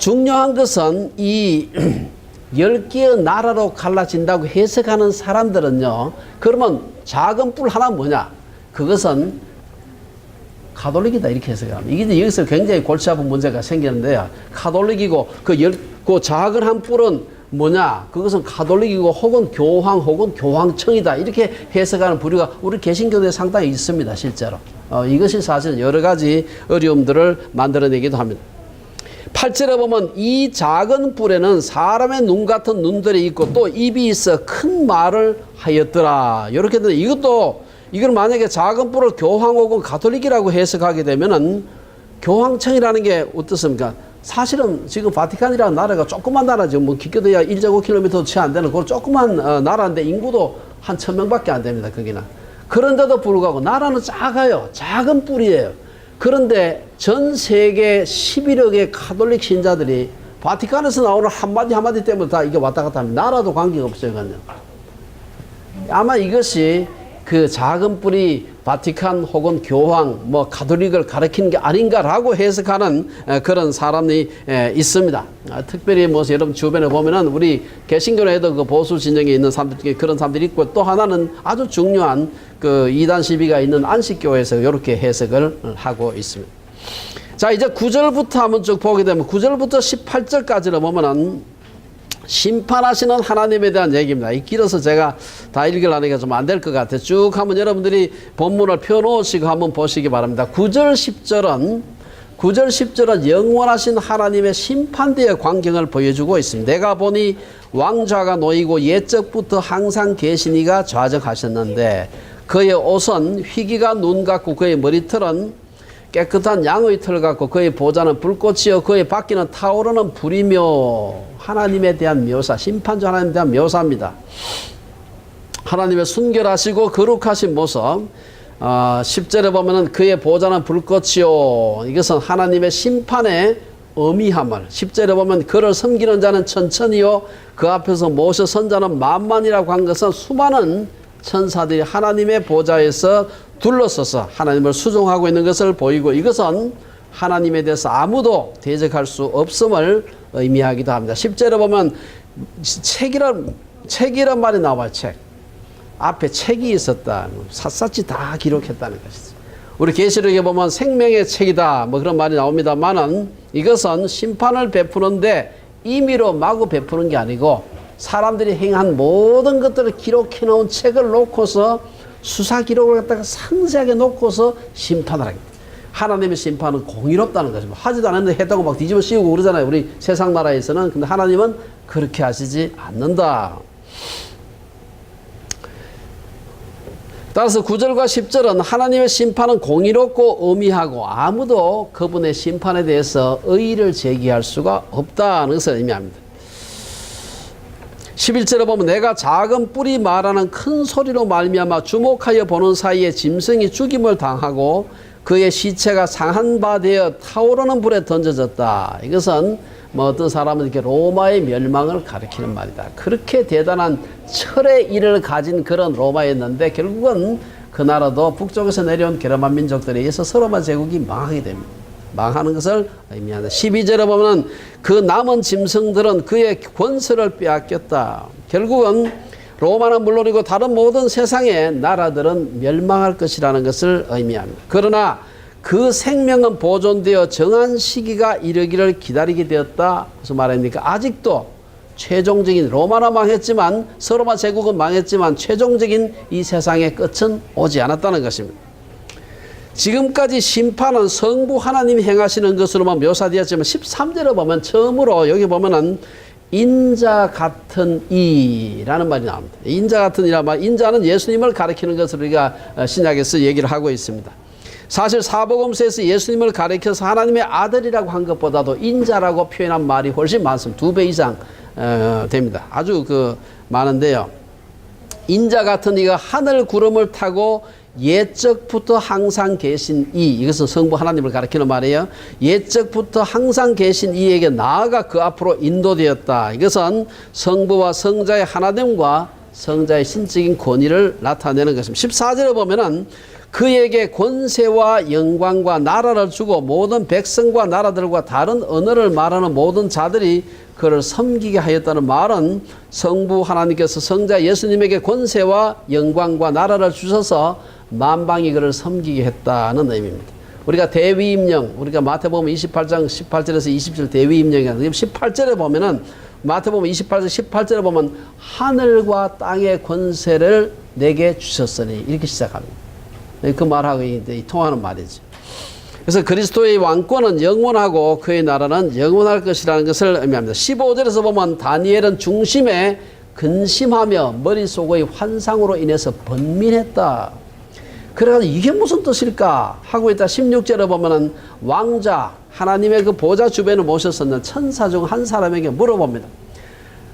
중요한 것은 이 10개의 나라로 갈라진다고 해석하는 사람들은요, 그러면 작은 뿔 하나 뭐냐? 그것은 가톨릭이다 이렇게 해석합니다. 이게 여기서 굉장히 골치 아픈 문제가 생기는데요. 가톨릭이고 그 작은 한 뿔은 뭐냐? 그것은 가톨릭이고 혹은 교황 혹은 교황청이다 이렇게 해석하는 부류가 우리 개신교도에 상당히 있습니다. 실제로 이것이 사실 여러 가지 어려움들을 만들어내기도 합니다. 8절에 보면 이 작은 뿔에는 사람의 눈 같은 눈들이 있고 또 입이 있어 큰 말을 하였더라. 이렇게 되는데, 이걸 만약에 작은 뿔을 교황 혹은 가톨릭이라고 해석하게 되면은 교황청이라는 게 어떻습니까? 사실은 지금 바티칸이라는 나라가 조그만 나라죠. 뭐 기껏해야 1.5km도 채 안 되는 그런 조그만 나라인데 인구도 한 1000명밖에 안 됩니다. 거기는. 그런데도 불구하고 나라는 작아요. 작은 뿔이에요. 그런데 전 세계 11억의 가톨릭 신자들이 바티칸에서 나오는 한마디 때문에 다 이게 왔다 갔다 합니다. 나라도 관계가 없어요. 그냥. 아마 이것이 그 작은 뿔이 바티칸 혹은 교황, 뭐 가톨릭을 가리키는 게 아닌가라고 해석하는 그런 사람이 있습니다. 특별히 뭐 여러분 주변에 보면은 우리 개신교에도 그 보수 진영에 있는 사람들 중에 그런 사람들이 있고, 또 하나는 아주 중요한 그 이단 시비가 있는 안식교에서 이렇게 해석을 하고 있습니다. 자, 이제 9절부터 한번 쭉 보게 되면 9절부터 18절까지를 보면은 심판하시는 하나님에 대한 얘기입니다. 이 길어서 제가 다 읽으려니까 좀 안 될 것 같아요. 쭉 한번 여러분들이 본문을 펴놓으시고 한번 보시기 바랍니다. 9절 10절은 영원하신 하나님의 심판대의 광경을 보여주고 있습니다. 내가 보니 왕좌가 놓이고 옛적부터 항상 계시니가 좌정하셨는데 그의 옷은 희기가 눈 같고 그의 머리털은 깨끗한 양의 털 같고 그의 보좌는 불꽃이요 그의 바퀴는 타오르는 불이며 하나님에 대한 묘사, 심판주 하나님에 대한 묘사입니다. 하나님의 순결하시고 거룩하신 모습. 10절에 보면은 그의 보좌는 불꽃이요. 이것은 하나님의 심판의 어미함을. 10절에 보면 그를 섬기는 자는 천천히요. 그 앞에서 모셔 선 자는 만만이라고 한 것은 수많은 천사들이 하나님의 보좌에서 둘러서서 하나님을 수종하고 있는 것을 보이고 이것은 하나님에 대해서 아무도 대적할 수 없음을 의미하기도 합니다. 10절에 보면 책이란 말이 나와요. 책. 앞에 책이 있었다. 샅샅이 다 기록했다는 것이죠. 우리 계시록에 보면 생명의 책이다. 뭐 그런 말이 나옵니다만은 이것은 심판을 베푸는데 임의로 마구 베푸는 게 아니고 사람들이 행한 모든 것들을 기록해 놓은 책을 놓고서 수사 기록을 갖다가 상세하게 놓고서 심판을 합니다. 하나님의 심판은 공의롭다는 거죠. 하지도 않았는데 했다고 막 뒤집어 씌우고 그러잖아요. 우리 세상 나라에서는. 근데 하나님은 그렇게 하시지 않는다. 따라서 9절과 10절은 하나님의 심판은 공의롭고 엄미하고 아무도 그분의 심판에 대해서 의의를 제기할 수가 없다는 것을 의미합니다. 11절에 보면 내가 작은 뿔이 말하는 큰 소리로 말미암아 주목하여 보는 사이에 짐승이 죽임을 당하고 그의 시체가 상한 바 되어 타오르는 불에 던져졌다. 이것은 뭐 어떤 사람은 이렇게 로마의 멸망을 가리키는 말이다. 그렇게 대단한 철의 일을 가진 그런 로마였는데 결국은 그 나라도 북쪽에서 내려온 게르만 민족들에 의해서 서로마 제국이 망하게 됩니다. 망하는 것을 의미한다. 12절에 보면 그 남은 짐승들은 그의 권세를 빼앗겼다. 결국은 로마는 물론이고 다른 모든 세상의 나라들은 멸망할 것이라는 것을 의미합니다. 그러나 그 생명은 보존되어 정한 시기가 이르기를 기다리게 되었다. 무슨 말입니까? 아직도 최종적인 로마는 망했지만 서로마 제국은 망했지만 최종적인 이 세상의 끝은 오지 않았다는 것입니다. 지금까지 심판은 성부 하나님이 행하시는 것으로만 묘사되었지만 13절에 보면 처음으로 여기 보면은 인자 같은 이라는 말이 나옵니다. 인자 같은 이란 말, 인자는 예수님을 가리키는 것을 우리가 신약에서 얘기를 하고 있습니다. 사실 사복음서에서 예수님을 가리켜서 하나님의 아들이라고 한 것보다도 인자라고 표현한 말이 훨씬 많습니다. 2배 이상 됩니다. 아주 많은데요. 인자 같은 이가 하늘 구름을 타고 옛적부터 항상 계신 이것은 성부 하나님을 가리키는 말이에요. 옛적부터 항상 계신 이에게 나아가 그 앞으로 인도되었다. 이것은 성부와 성자의 하나됨과 성자의 신적인 권위를 나타내는 것입니다. 14절에 보면은 그에게 권세와 영광과 나라를 주고 모든 백성과 나라들과 다른 언어를 말하는 모든 자들이 그를 섬기게 하였다는 말은 성부 하나님께서 성자 예수님에게 권세와 영광과 나라를 주셔서 만방이 그를 섬기게 했다는 의미입니다. 우리가 대위임령, 우리가 마태복음 28장 18절에서 20절 대위임령이라는 18절에 보면은 마태복음 28장 18절에 보면 하늘과 땅의 권세를 내게 주셨으니 이렇게 시작합니다. 그 말하고 통하는 말이죠. 그래서 그리스도의 왕권은 영원하고 그의 나라는 영원할 것이라는 것을 의미합니다. 15절에서 보면 다니엘은 중심에 근심하며 머릿속의 환상으로 인해서 번민했다. 그래가지고 이게 무슨 뜻일까 하고 있다. 16절에 보면은 왕자 하나님의 그 보좌 주변에 모셨었는 천사 중 한 사람에게 물어봅니다.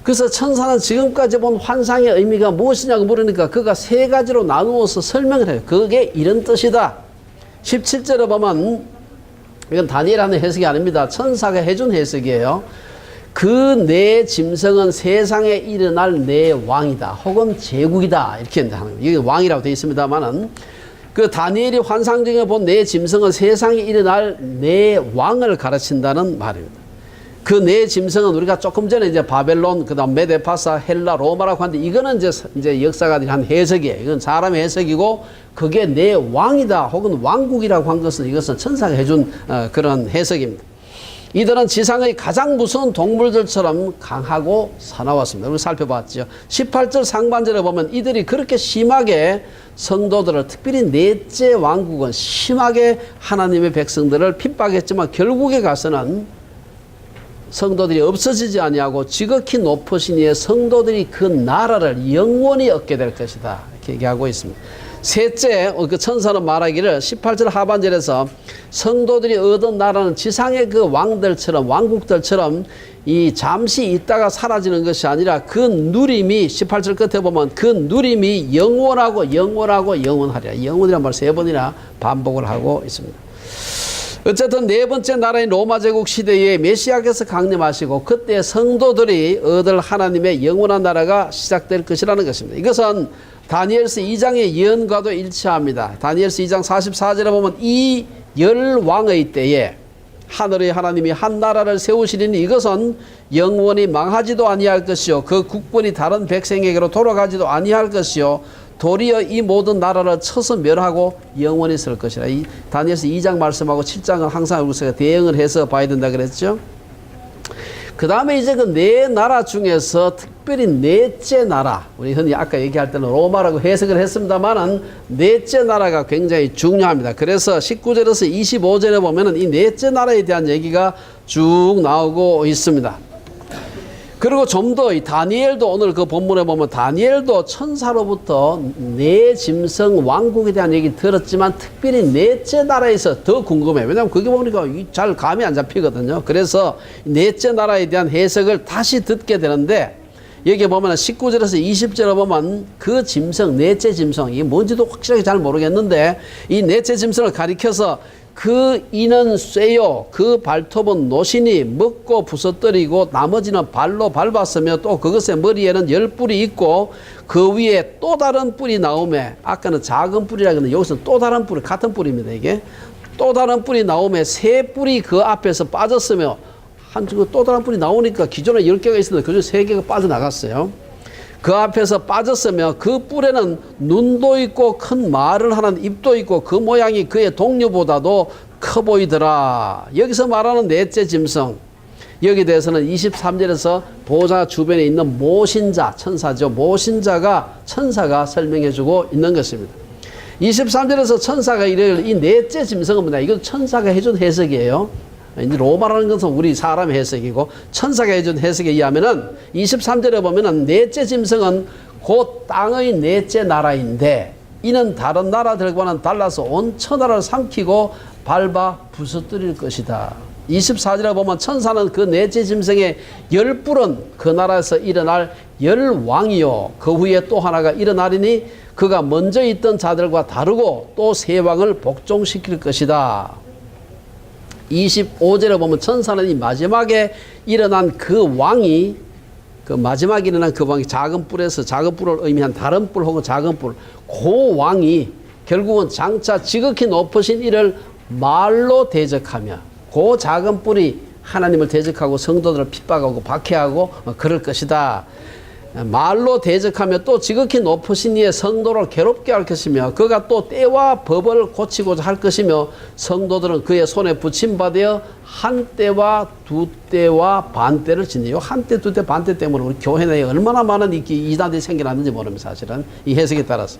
그래서 천사는 지금까지 본 환상의 의미가 무엇이냐고 물으니까 그가 세 가지로 나누어서 설명을 해요. 그게 이런 뜻이다. 17절에 보면 이건 다니엘하는 해석이 아닙니다. 천사가 해준 해석이에요. 그 내 짐승은 세상에 일어날 내 왕이다. 혹은 제국이다. 이렇게 하는 거예요. 이게 왕이라고 되어 있습니다만은 그 다니엘이 환상 중에 본 내 짐승은 세상에 일어날 내 왕을 가르친다는 말입니다. 그 내 짐승은 우리가 조금 전에 이제 바벨론, 그 다음 메데파사, 헬라, 로마라고 하는데 이거는 이제 역사가들이 한 해석이에요. 이건 사람의 해석이고 그게 내 왕이다 혹은 왕국이라고 한 것은 이것은 천사가 해준 그런 해석입니다. 이들은 지상의 가장 무서운 동물들처럼 강하고 사나웠습니다. 우리 살펴봤죠. 18절 상반절에 보면 이들이 그렇게 심하게 성도들을, 특별히 넷째 왕국은 심하게 하나님의 백성들을 핍박했지만 결국에 가서는 성도들이 없어지지 아니하고 지극히 높으신 이의 성도들이 그 나라를 영원히 얻게 될 것이다. 이렇게 얘기하고 있습니다. 셋째, 그 천사는 말하기를 18절 하반절에서 성도들이 얻은 나라는 지상의 그 왕들처럼, 왕국들처럼 이 잠시 있다가 사라지는 것이 아니라 그 누림이 18절 끝에 보면 그 누림이 영원하고 영원하고 영원하리라. 영원이란 말 3번이나 반복을 하고 있습니다. 어쨌든 네 번째 나라인 로마 제국 시대에 메시아께서 강림하시고 그때 성도들이 얻을 하나님의 영원한 나라가 시작될 것이라는 것입니다. 이것은 다니엘서 2장의 예언과도 일치합니다. 다니엘서 2장 44절에 보면 이 열 왕의 때에 하늘의 하나님이 한 나라를 세우시리니 이것은 영원히 망하지도 아니할 것이요 그 국본이 다른 백성에게로 돌아가지도 아니할 것이요 도리어 이 모든 나라를 쳐서 멸하고 영원히 설 것이라. 이 다니엘서 2장 말씀하고 7장은 항상 우리가 대응을 해서 봐야 된다 그랬죠. 그 다음에 이제 그 네 나라 중에서 특별히 넷째 나라, 우리 흔히 아까 얘기할 때는 로마라고 해석을 했습니다만은 넷째 나라가 굉장히 중요합니다. 그래서 19절에서 25절에 보면은 이 넷째 나라에 대한 얘기가 쭉 나오고 있습니다. 그리고 좀 더 이 다니엘도 오늘 그 본문에 보면 다니엘도 천사로부터 네 짐승 왕국에 대한 얘기 들었지만 특별히 넷째 나라에서 더 궁금해. 왜냐하면 그게 보니까 잘 감이 안 잡히거든요. 그래서 넷째 나라에 대한 해석을 다시 듣게 되는데 여기 보면 19절에서 20절에 보면 그 짐승, 넷째 짐승, 이게 뭔지도 확실하게 잘 모르겠는데 이 넷째 짐승을 가리켜서 그 이는 쇠요 그 발톱은 노신이 먹고 부서뜨리고 나머지는 발로 밟았으며 또 그것의 머리에는 10뿔이 있고 그 위에 또 다른 뿔이 나오매 아까는 작은 뿔이라 그러는데 여기서 또 다른 뿔이 같은 뿔입니다. 이게 또 다른 뿔이 나오매 세 뿔이 그 앞에서 빠졌으며 또 다른 뿔이 나오니까 기존에 10개가 있었는데 그중 3개가 빠져나갔어요. 그 앞에서 빠졌으며 그 뿔에는 눈도 있고 큰 말을 하는 입도 있고 그 모양이 그의 동료보다도 커 보이더라. 여기서 말하는 넷째 짐승, 여기 대해서는 23절에서 보좌 주변에 있는 모신자, 천사죠. 모신자가 천사가 설명해 주고 있는 것입니다. 23절에서 천사가 이를 이 넷째 짐승은 뭐냐, 이건 천사가 해준 해석이에요. 이제 로마라는 것은 우리 사람의 해석이고 천사가 해준 해석에 의하면은 23절에 보면은 넷째 짐승은 곧 땅의 넷째 나라인데 이는 다른 나라들과는 달라서 온 천하를 삼키고 밟아 부서뜨릴 것이다. 24절에 보면 천사는 그 넷째 짐승의 10뿔은 그 나라에서 일어날 10왕이요 그 후에 또 하나가 일어나리니 그가 먼저 있던 자들과 다르고 또 세 왕을 복종시킬 것이다. 25절에 보면 천사는 이 마지막에 일어난 그 왕이 그 마지막에 일어난 그 왕이 작은 뿔에서 작은 뿔을 의미한 다른 뿔 혹은 작은 뿔 그 왕이 결국은 장차 지극히 높으신 이를 말로 대적하며 그 작은 뿔이 하나님을 대적하고 성도들을 핍박하고 박해하고 그럴 것이다. 말로 대적하며 또 지극히 높으신 이의 성도를 괴롭게 할 것이며 그가 또 때와 법을 고치고자 할 것이며 성도들은 그의 손에 붙임받아 한 때와 두 때와 반 때를 지니요. 한 때, 두 때, 반 때 때문에 우리 교회 내에 얼마나 많은 이단들이 생겨났는지 모릅니다. 사실은 이 해석에 따라서.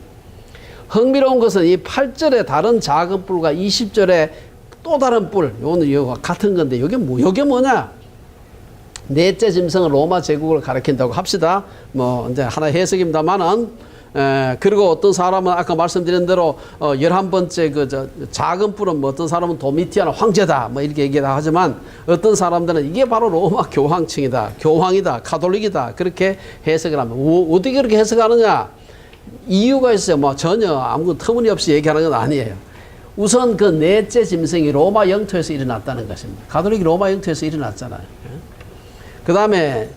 흥미로운 것은 이 8절에 다른 작은 뿔과 20절에 또 다른 뿔, 요거는 이거 같은 건데 이게 뭐냐? 넷째 짐승은 로마 제국을 가리킨다고 합시다. 뭐 이제 하나 해석입니다만은 그리고 어떤 사람은 아까 말씀드린 대로 11번째 작은 뿔은 뭐 어떤 사람은 도미티아나 황제다 뭐 이렇게 얘기를 하지만 어떤 사람들은 이게 바로 로마 교황층이다, 교황이다, 가톨릭이다 그렇게 해석을 합니다. 어떻게 그렇게 해석하느냐? 이유가 있어요. 뭐 전혀 아무 터무니없이 얘기하는 건 아니에요. 우선 그 넷째 짐승이 로마 영토에서 일어났다는 것입니다. 가톨릭이 로마 영토에서 일어났잖아요. 그 다음에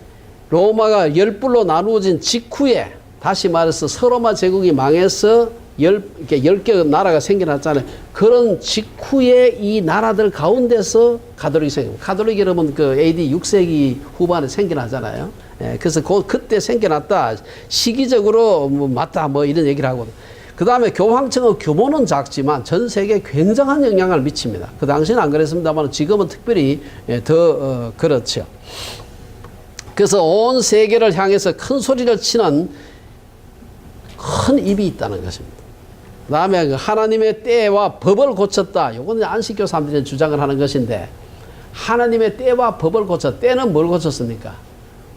로마가 10뿔로 나누어진 직후에 다시 말해서 서로마 제국이 망해서 10개 나라가 생겨났잖아요. 그런 직후에 이 나라들 가운데서 가톨릭이 생깁니다. 가톨릭이 여러분 그 AD 6세기 후반에 생겨나잖아요. 그래서 그때 생겨났다. 시기적으로 뭐 맞다 뭐 이런 얘기를 하거든요. 그 다음에 교황청의 규모는 작지만 전 세계에 굉장한 영향을 미칩니다. 그 당시는 안 그랬습니다만 지금은 특별히 더 그렇죠. 그래서 온 세계를 향해서 큰 소리를 치는 큰 입이 있다는 것입니다. 그 다음에 하나님의 때와 법을 고쳤다. 이거는 안식교 사람들이 주장을 하는 것인데 하나님의 때와 법을 고쳤다. 때는 뭘 고쳤습니까?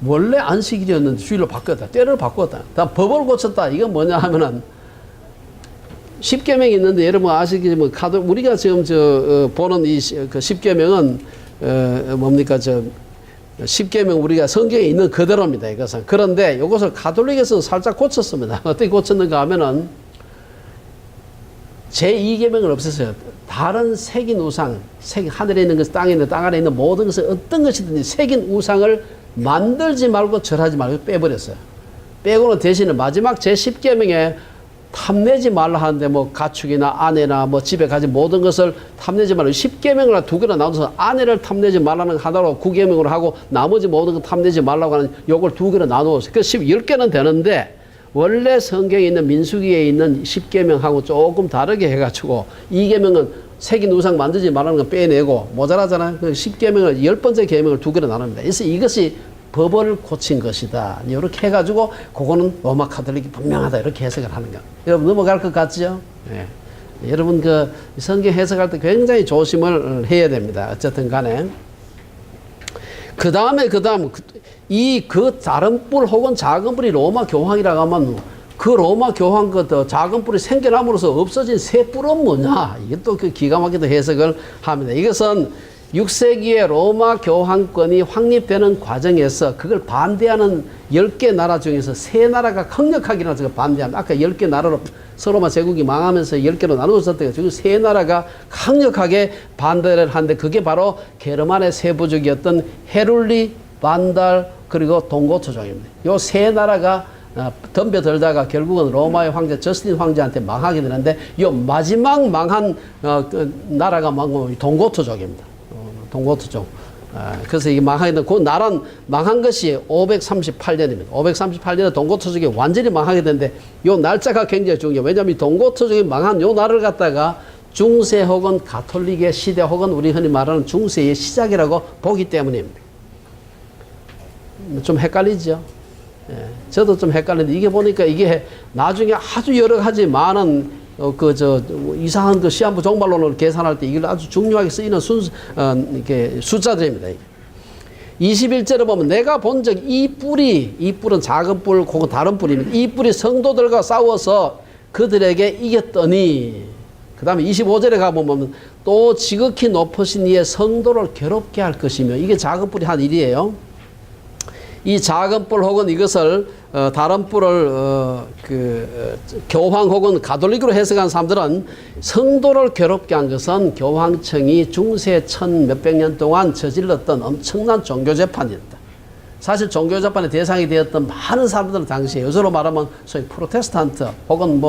원래 안식일이었는데 주일로 바꿨다. 때를 바꿨다. 법을 고쳤다. 이건 뭐냐 하면은 십계명이 있는데 여러분 아시겠지만 우리가 지금 보는 이 그 십계명은 뭡니까 십계명 우리가 성경에 있는 그대로입니다. 이것은. 그런데 이것을 가톨릭에서는 살짝 고쳤습니다. 어떻게 고쳤는가 하면은 제2계명을 없앴어요. 다른 새긴 우상, 하늘에 있는 것, 땅에 있는 땅 아래 있는 모든 것을 어떤 것이든지 새긴 우상을 만들지 말고 절하지 말고 빼버렸어요. 빼고는 대신에 마지막 제10계명에 탐내지 말라 하는데 뭐 가축이나 아내나 뭐 집에 가진 모든 것을 탐내지 말라. 10계명을 두 개나 나눠서 아내를 탐내지 말라는 하나로 9계명으로 하고 나머지 모든 것 탐내지 말라고 하는 요걸 두 개로 나누었어요. 그래서 10개는 되는데 원래 성경에 있는 민수기에 있는 10계명하고 조금 다르게 해가지고 2계명은 새긴 우상 만들지 말라는 거 빼내고 모자라잖아요. 그 10계명을 10번째 계명을 두 개로 나눕니다. 그래서 이것이 법을 고친 것이다. 이렇게 해가지고 그거는 로마 카톨릭이 분명하다. 이렇게 해석을 하는 거예요. 여러분 넘어갈 것 같죠? 네. 여러분 그 성경 해석할 때 굉장히 조심을 해야 됩니다. 어쨌든 간에 그 다음 그 다른 뿔 혹은 작은 뿔이 로마 교황이라고 하면 그 로마 교황 그 작은 뿔이 생겨남으로써 없어진 새 뿔은 뭐냐? 이게 또 그 기가 막히게 해석을 합니다. 이것은 6세기에 로마 교황권이 확립되는 과정에서 그걸 반대하는 10개 나라 중에서 3나라가 강력하게 나서 반대합니다. 아까 10개 나라로 서로마 제국이 망하면서 10개로 나누어졌다가 지금 3나라가 강력하게 반대를 하는데 그게 바로 게르만의 세부족이었던 헤룰리, 반달, 그리고 동고트족입니다. 요 3나라가 덤벼들다가 결국은 로마의 황제 저스틴 황제한테 망하게 되는데 요 마지막 망한 그 나라가 동고트족입니다. 동고트족. 그래서 이게 망하게 된, 그 나라는 망한 것이 538년입니다. 538년에 동고트족이 완전히 망하게 되는데, 요 날짜가 굉장히 중요해요. 왜냐하면 이 동고트족이 망한 요 나라를 갖다가 중세 혹은 가톨릭의 시대 혹은 우리 흔히 말하는 중세의 시작이라고 보기 때문입니다. 좀 헷갈리죠? 예, 저도 좀 헷갈리는데, 이게 보니까 이게 나중에 아주 여러 가지 많은 이상한 그 시한부 종말론을 계산할 때 이걸 아주 중요하게 쓰이는 이렇게 숫자들입니다. 21절에 보면 내가 본 적 이 뿔은 작은 뿔, 혹은 다른 뿔입니다. 이 뿔이 성도들과 싸워서 그들에게 이겼더니, 그 다음에 25절에 가보면 또 지극히 높으신 이의 성도를 괴롭게 할 것이며, 이게 작은 뿔이 한 일이에요. 이 작은 뿔 혹은 이것을 다른 뿔을 교황 혹은 가톨릭으로 해석한 사람들은 성도를 괴롭게 한 것은 교황청이 중세 1000몇백 년 동안 저질렀던 엄청난 종교재판이었다. 사실 종교재판의 대상이 되었던 많은 사람들은 당시에 요새로 말하면 소위 프로테스탄트 혹은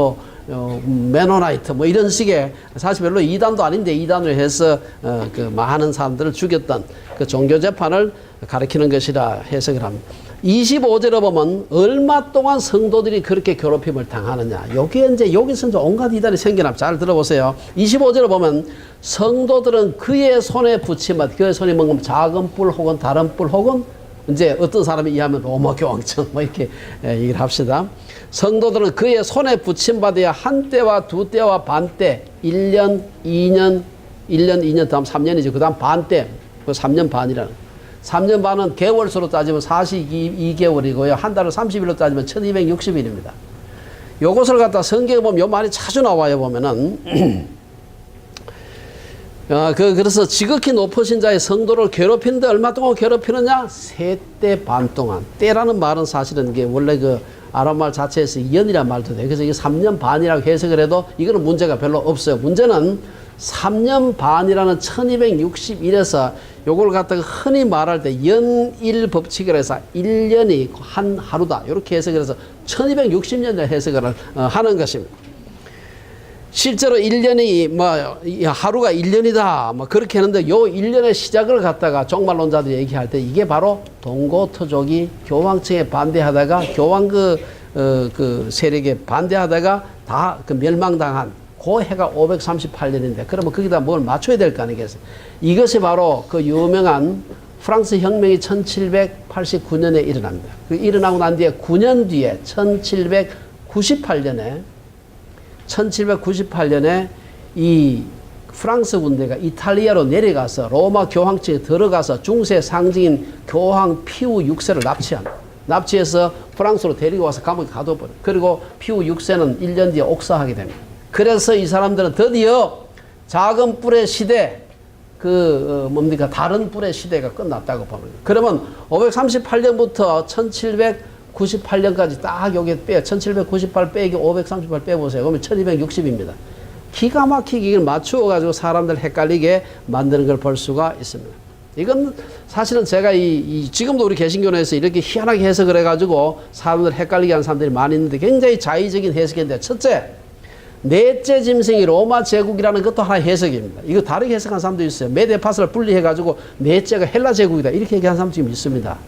메노나이트 이런 식의 사실 별로 이단도 아닌데 이단을 해서 그 많은 사람들을 죽였던 그 종교재판을 가리키는 것이라 해석을 합니다. 25절에 보면 얼마 동안 성도들이 그렇게 괴롭힘을 당하느냐. 여기서 이제 온갖 이단이 생겨납니다. 잘 들어보세요. 25절에 보면 성도들은 그의 손에 붙임받, 그의 손이 뭔가 작은 뿔 혹은 다른 뿔 혹은 이제 어떤 사람이 이해하면 로마 교황청 이렇게 얘기를 합시다. 성도들은 그의 손에 붙임받아야 한 때와 두 때와 반 때, 1년, 2년, 다음 3년이죠. 그 다음 반 때, 3년 반이라는. 3년 반은 개월수로 따지면 42개월이고요. 한 달을 30일로 따지면 1260일입니다. 요것을 갖다 성경에 보면 요 말이 자주 나와요. 보면은 그래서 지극히 높으신 자의 성도를 괴롭히는데 얼마 동안 괴롭히느냐? 3때 반 동안. 때라는 말은 사실은 이게 원래 그 아랍말 자체에서 연이라는 말도 돼요. 그래서 이게 3년 반이라고 해석을 해도 이거는 문제가 별로 없어요. 문제는 3년 반이라는 1261에서 요걸 갖다가 흔히 말할 때 연일 법칙이라 해서 1년이 한 하루다. 이렇게 해석을 해서 1260년을 해석을 하는 것입니다. 실제로 1년이 하루가 1년이다. 그렇게 하는데 요 1년의 시작을 갖다가 종말론자들이 얘기할 때 이게 바로 동고토족이 교황청에 반대하다가 교황 그 세력에 반대하다가 다 그 멸망당한 그 해가 538년인데 그러면 거기다 뭘 맞춰야 될 거 아니겠어요? 이것이 바로 그 유명한 프랑스 혁명이 1789년에 일어납니다. 그 일어나고 난 뒤에 9년 뒤에 1798년에 이 프랑스 군대가 이탈리아로 내려가서 로마 교황청에 들어가서 중세 상징인 교황 피우 6세를 납치해서 프랑스로 데리고 와서 감옥에 가둬버려요. 그리고 피우 6세는 1년 뒤에 옥사하게 됩니다. 그래서 이 사람들은 드디어 작은 뿔의 시대, 다른 뿔의 시대가 끝났다고 보는 거예요. 그러면 538년부터 1798년까지 딱 여기 1798 빼기 538 빼보세요. 그러면 1260입니다. 기가 막히게 이걸 맞추어가지고 사람들 헷갈리게 만드는 걸 볼 수가 있습니다. 이건 사실은 제가 지금도 우리 개신교에서 이렇게 희한하게 해석을 해가지고 사람들 헷갈리게 하는 사람들이 많이 있는데 굉장히 자의적인 해석인데, 첫째, 넷째 짐승이 로마 제국이라는 것도 하나의 해석입니다. 이거 다르게 해석하는 사람도 있어요. 메데파스를 분리해가지고 넷째가 헬라 제국이다, 이렇게 얘기하는 사람도 지금 있습니다.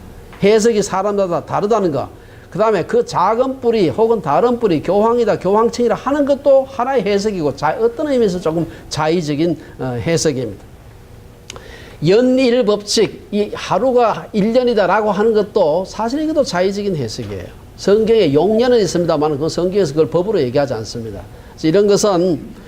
해석이 사람마다 다르다는 거. 그 다음에 그 작은 뿔이 혹은 다른 뿔이 교황이다, 교황청이라 하는 것도 하나의 해석이고, 어떤 의미에서 조금 자의적인 해석입니다. 연일 법칙, 이 하루가 1년이다라고 하는 것도 사실 이것도 자의적인 해석이에요. 성경에 용례는 있습니다만 그 성경에서 그걸 법으로 얘기하지 않습니다. 이런 것은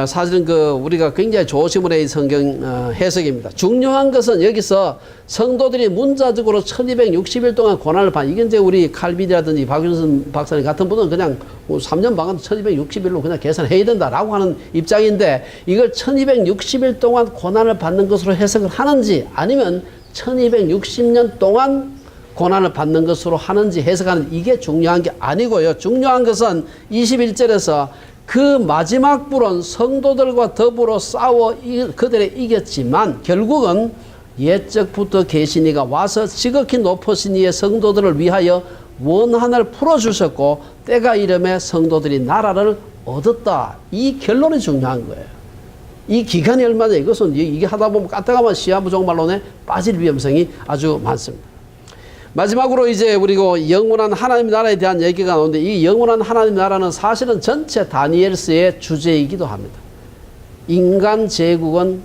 사실은 우리가 굉장히 조심을 해야 성경 해석입니다. 중요한 것은 여기서 성도들이 문자적으로 1260일 동안 고난을 받는, 이게 이제 우리 칼빈이라든지 박윤선 박사님 같은 분은 그냥 3년 반은 1260일로 그냥 계산해야 된다라고 하는 입장인데, 이걸 1260일 동안 고난을 받는 것으로 해석을 하는지 아니면 1260년 동안 고난을 받는 것으로 하는지 해석하는, 이게 중요한 게 아니고요. 중요한 것은 21절에서 그 마지막 뿔은 성도들과 더불어 싸워 그들에 이겼지만 결국은 옛적부터 계신 이가 와서 지극히 높으신 이의 성도들을 위하여 원한을 풀어주셨고 때가 이름에 성도들이 나라를 얻었다. 이 결론이 중요한 거예요. 이 기간이 얼마나, 이것은 이게 하다 보면 까딱하면 시한부족말론에 빠질 위험성이 아주 많습니다. 마지막으로 이제 우리가 영원한 하나님 나라에 대한 얘기가 나오는데, 이 영원한 하나님 나라는 사실은 전체 다니엘서의 주제이기도 합니다. 인간 제국은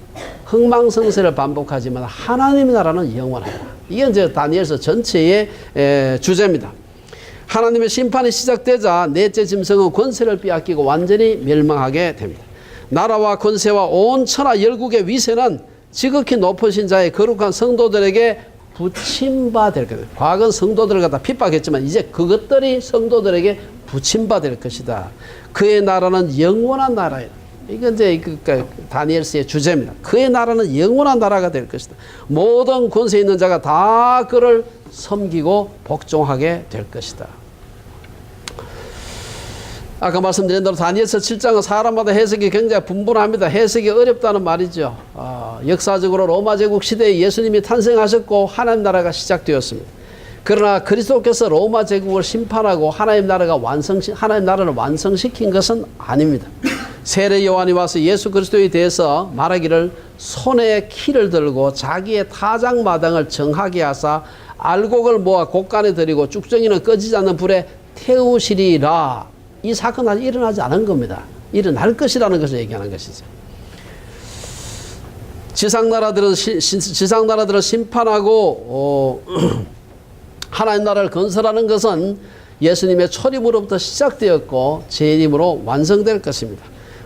흥망성쇠를 반복하지만 하나님 나라는 영원하다. 이게 이제 다니엘서 전체의 주제입니다. 하나님의 심판이 시작되자 넷째 짐승은 권세를 빼앗기고 완전히 멸망하게 됩니다. 나라와 권세와 온 천하 열국의 위세는 지극히 높으신 자의 거룩한 성도들에게 부침받을 거예요. 과거는 성도들을 갖다 핍박했지만 이제 그것들이 성도들에게 부침받을 것이다. 그의 나라는 영원한 나라예요. 이건 이제 다니엘서의 주제입니다. 그의 나라는 영원한 나라가 될 것이다. 모든 권세 있는 자가 다 그를 섬기고 복종하게 될 것이다. 아까 말씀드린 대로 다니엘서 7장은 사람마다 해석이 굉장히 분분합니다. 해석이 어렵다는 말이죠. 역사적으로 로마 제국 시대에 예수님이 탄생하셨고 하나님 나라가 시작되었습니다. 그러나 그리스도께서 로마 제국을 심판하고 하나님 나라를 완성시킨 것은 아닙니다. 세례 요한이 와서 예수 그리스도에 대해서 말하기를 손에 키를 들고 자기의 타작마당을 정하게 하사 알곡을 모아 곡간에 들이고 쭉정이는 꺼지지 않는 불에 태우시리라. 이 사건은 아직 일어나지 않은 겁니다. 일어날 것이라는 것을 얘기하는 것이죠. 지상나라들을 심판하고 하나님 나라를 건설하는 것은 예수님의 초림으로부터 시작되었고 재림으로 완성될 것입니다.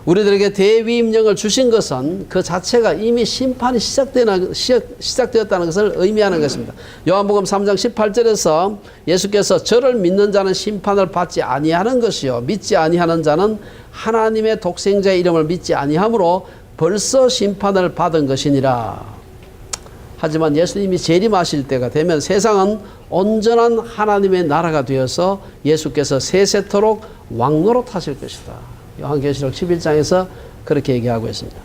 우리들에게 대위임령을 주신 것은 그 자체가 이미 심판이 시작되었다는 것을 의미하는 것입니다. 요한복음 3장 18절에서 예수께서 저를 믿는 자는 심판을 받지 아니하는 것이요 믿지 아니하는 자는 하나님의 독생자의 이름을 믿지 아니하므로 벌써 심판을 받은 것이니라. 하지만 예수님이 재림하실 때가 되면 세상은 온전한 하나님의 나라가 되어서 예수께서 세세토록 왕노릇하실 것이다. 요한계시록 11장에서 그렇게 얘기하고 있습니다.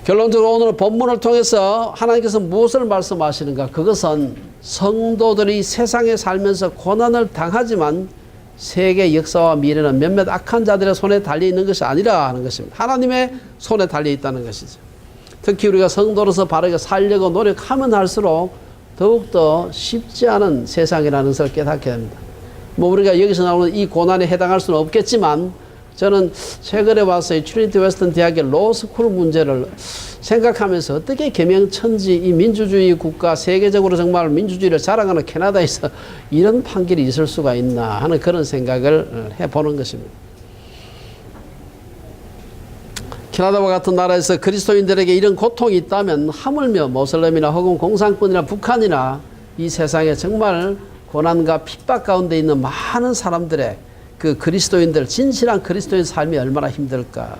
결론적으로 오늘 본문을 통해서 하나님께서 무엇을 말씀하시는가? 그것은 성도들이 세상에 살면서 고난을 당하지만 세계 역사와 미래는 몇몇 악한 자들의 손에 달려있는 것이 아니라 하는 것입니다. 하나님의 손에 달려있다는 것이죠. 특히 우리가 성도로서 바르게 살려고 노력하면 할수록 더욱더 쉽지 않은 세상이라는 것을 깨닫게 됩니다. 우리가 여기서 나오는 이 고난에 해당할 수는 없겠지만 저는 최근에 와서 이 트리니티 웨스턴 대학의 로스쿨 문제를 생각하면서 어떻게 개명천지 이 민주주의 국가 세계적으로 정말 민주주의를 자랑하는 캐나다에서 이런 판결이 있을 수가 있나 하는 그런 생각을 해보는 것입니다. 캐나다와 같은 나라에서 그리스도인들에게 이런 고통이 있다면 하물며 모슬렘이나 혹은 공산권이나 북한이나 이 세상에 정말 고난과 핍박 가운데 있는 많은 사람들의 그 그리스도인들, 진실한 그리스도인 삶이 얼마나 힘들까.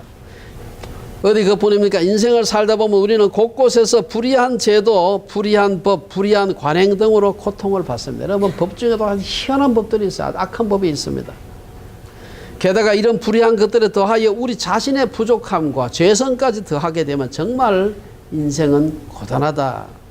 어디 그 보니까 인생을 살다 보면 우리는 곳곳에서 불의한 제도, 불의한 법, 불의한 관행 등으로 고통을 받습니다. 여러분, 법 중에도 아주 희한한 법들이 있어요. 악한 법이 있습니다. 게다가 이런 불의한 것들에 더하여 우리 자신의 부족함과 죄성까지 더하게 되면 정말 인생은 고단하다.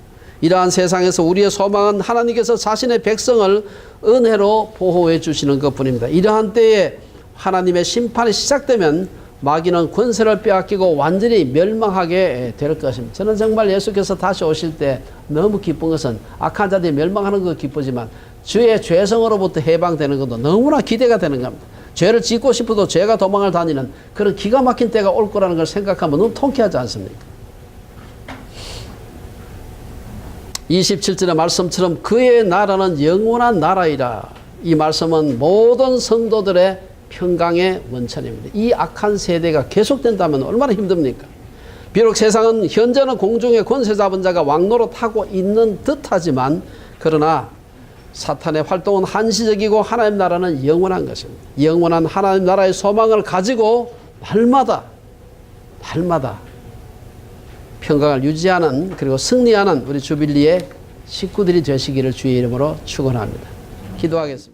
이러한 세상에서 우리의 소망은 하나님께서 자신의 백성을 은혜로 보호해 주시는 것뿐입니다. 이러한 때에 하나님의 심판이 시작되면 마귀는 권세를 빼앗기고 완전히 멸망하게 될 것입니다. 저는 정말 예수께서 다시 오실 때 너무 기쁜 것은 악한 자들이 멸망하는 것 기쁘지만 주의 죄성으로부터 해방되는 것도 너무나 기대가 되는 겁니다. 죄를 짓고 싶어도 죄가 도망을 다니는 그런 기가 막힌 때가 올 거라는 걸 생각하면 너무 통쾌하지 않습니까? 27절의 말씀처럼 그의 나라는 영원한 나라이라. 이 말씀은 모든 성도들의 평강의 원천입니다. 이 악한 세대가 계속된다면 얼마나 힘듭니까? 비록 세상은 현재는 공중의 권세 잡은 자가 왕노릇하고 있는 듯하지만 그러나 사탄의 활동은 한시적이고 하나님 나라는 영원한 것입니다. 영원한 하나님 나라의 소망을 가지고 날마다 평강을 유지하는 그리고 승리하는 우리 주빌리의 식구들이 되시기를 주의 이름으로 축원합니다. 기도하겠습니다.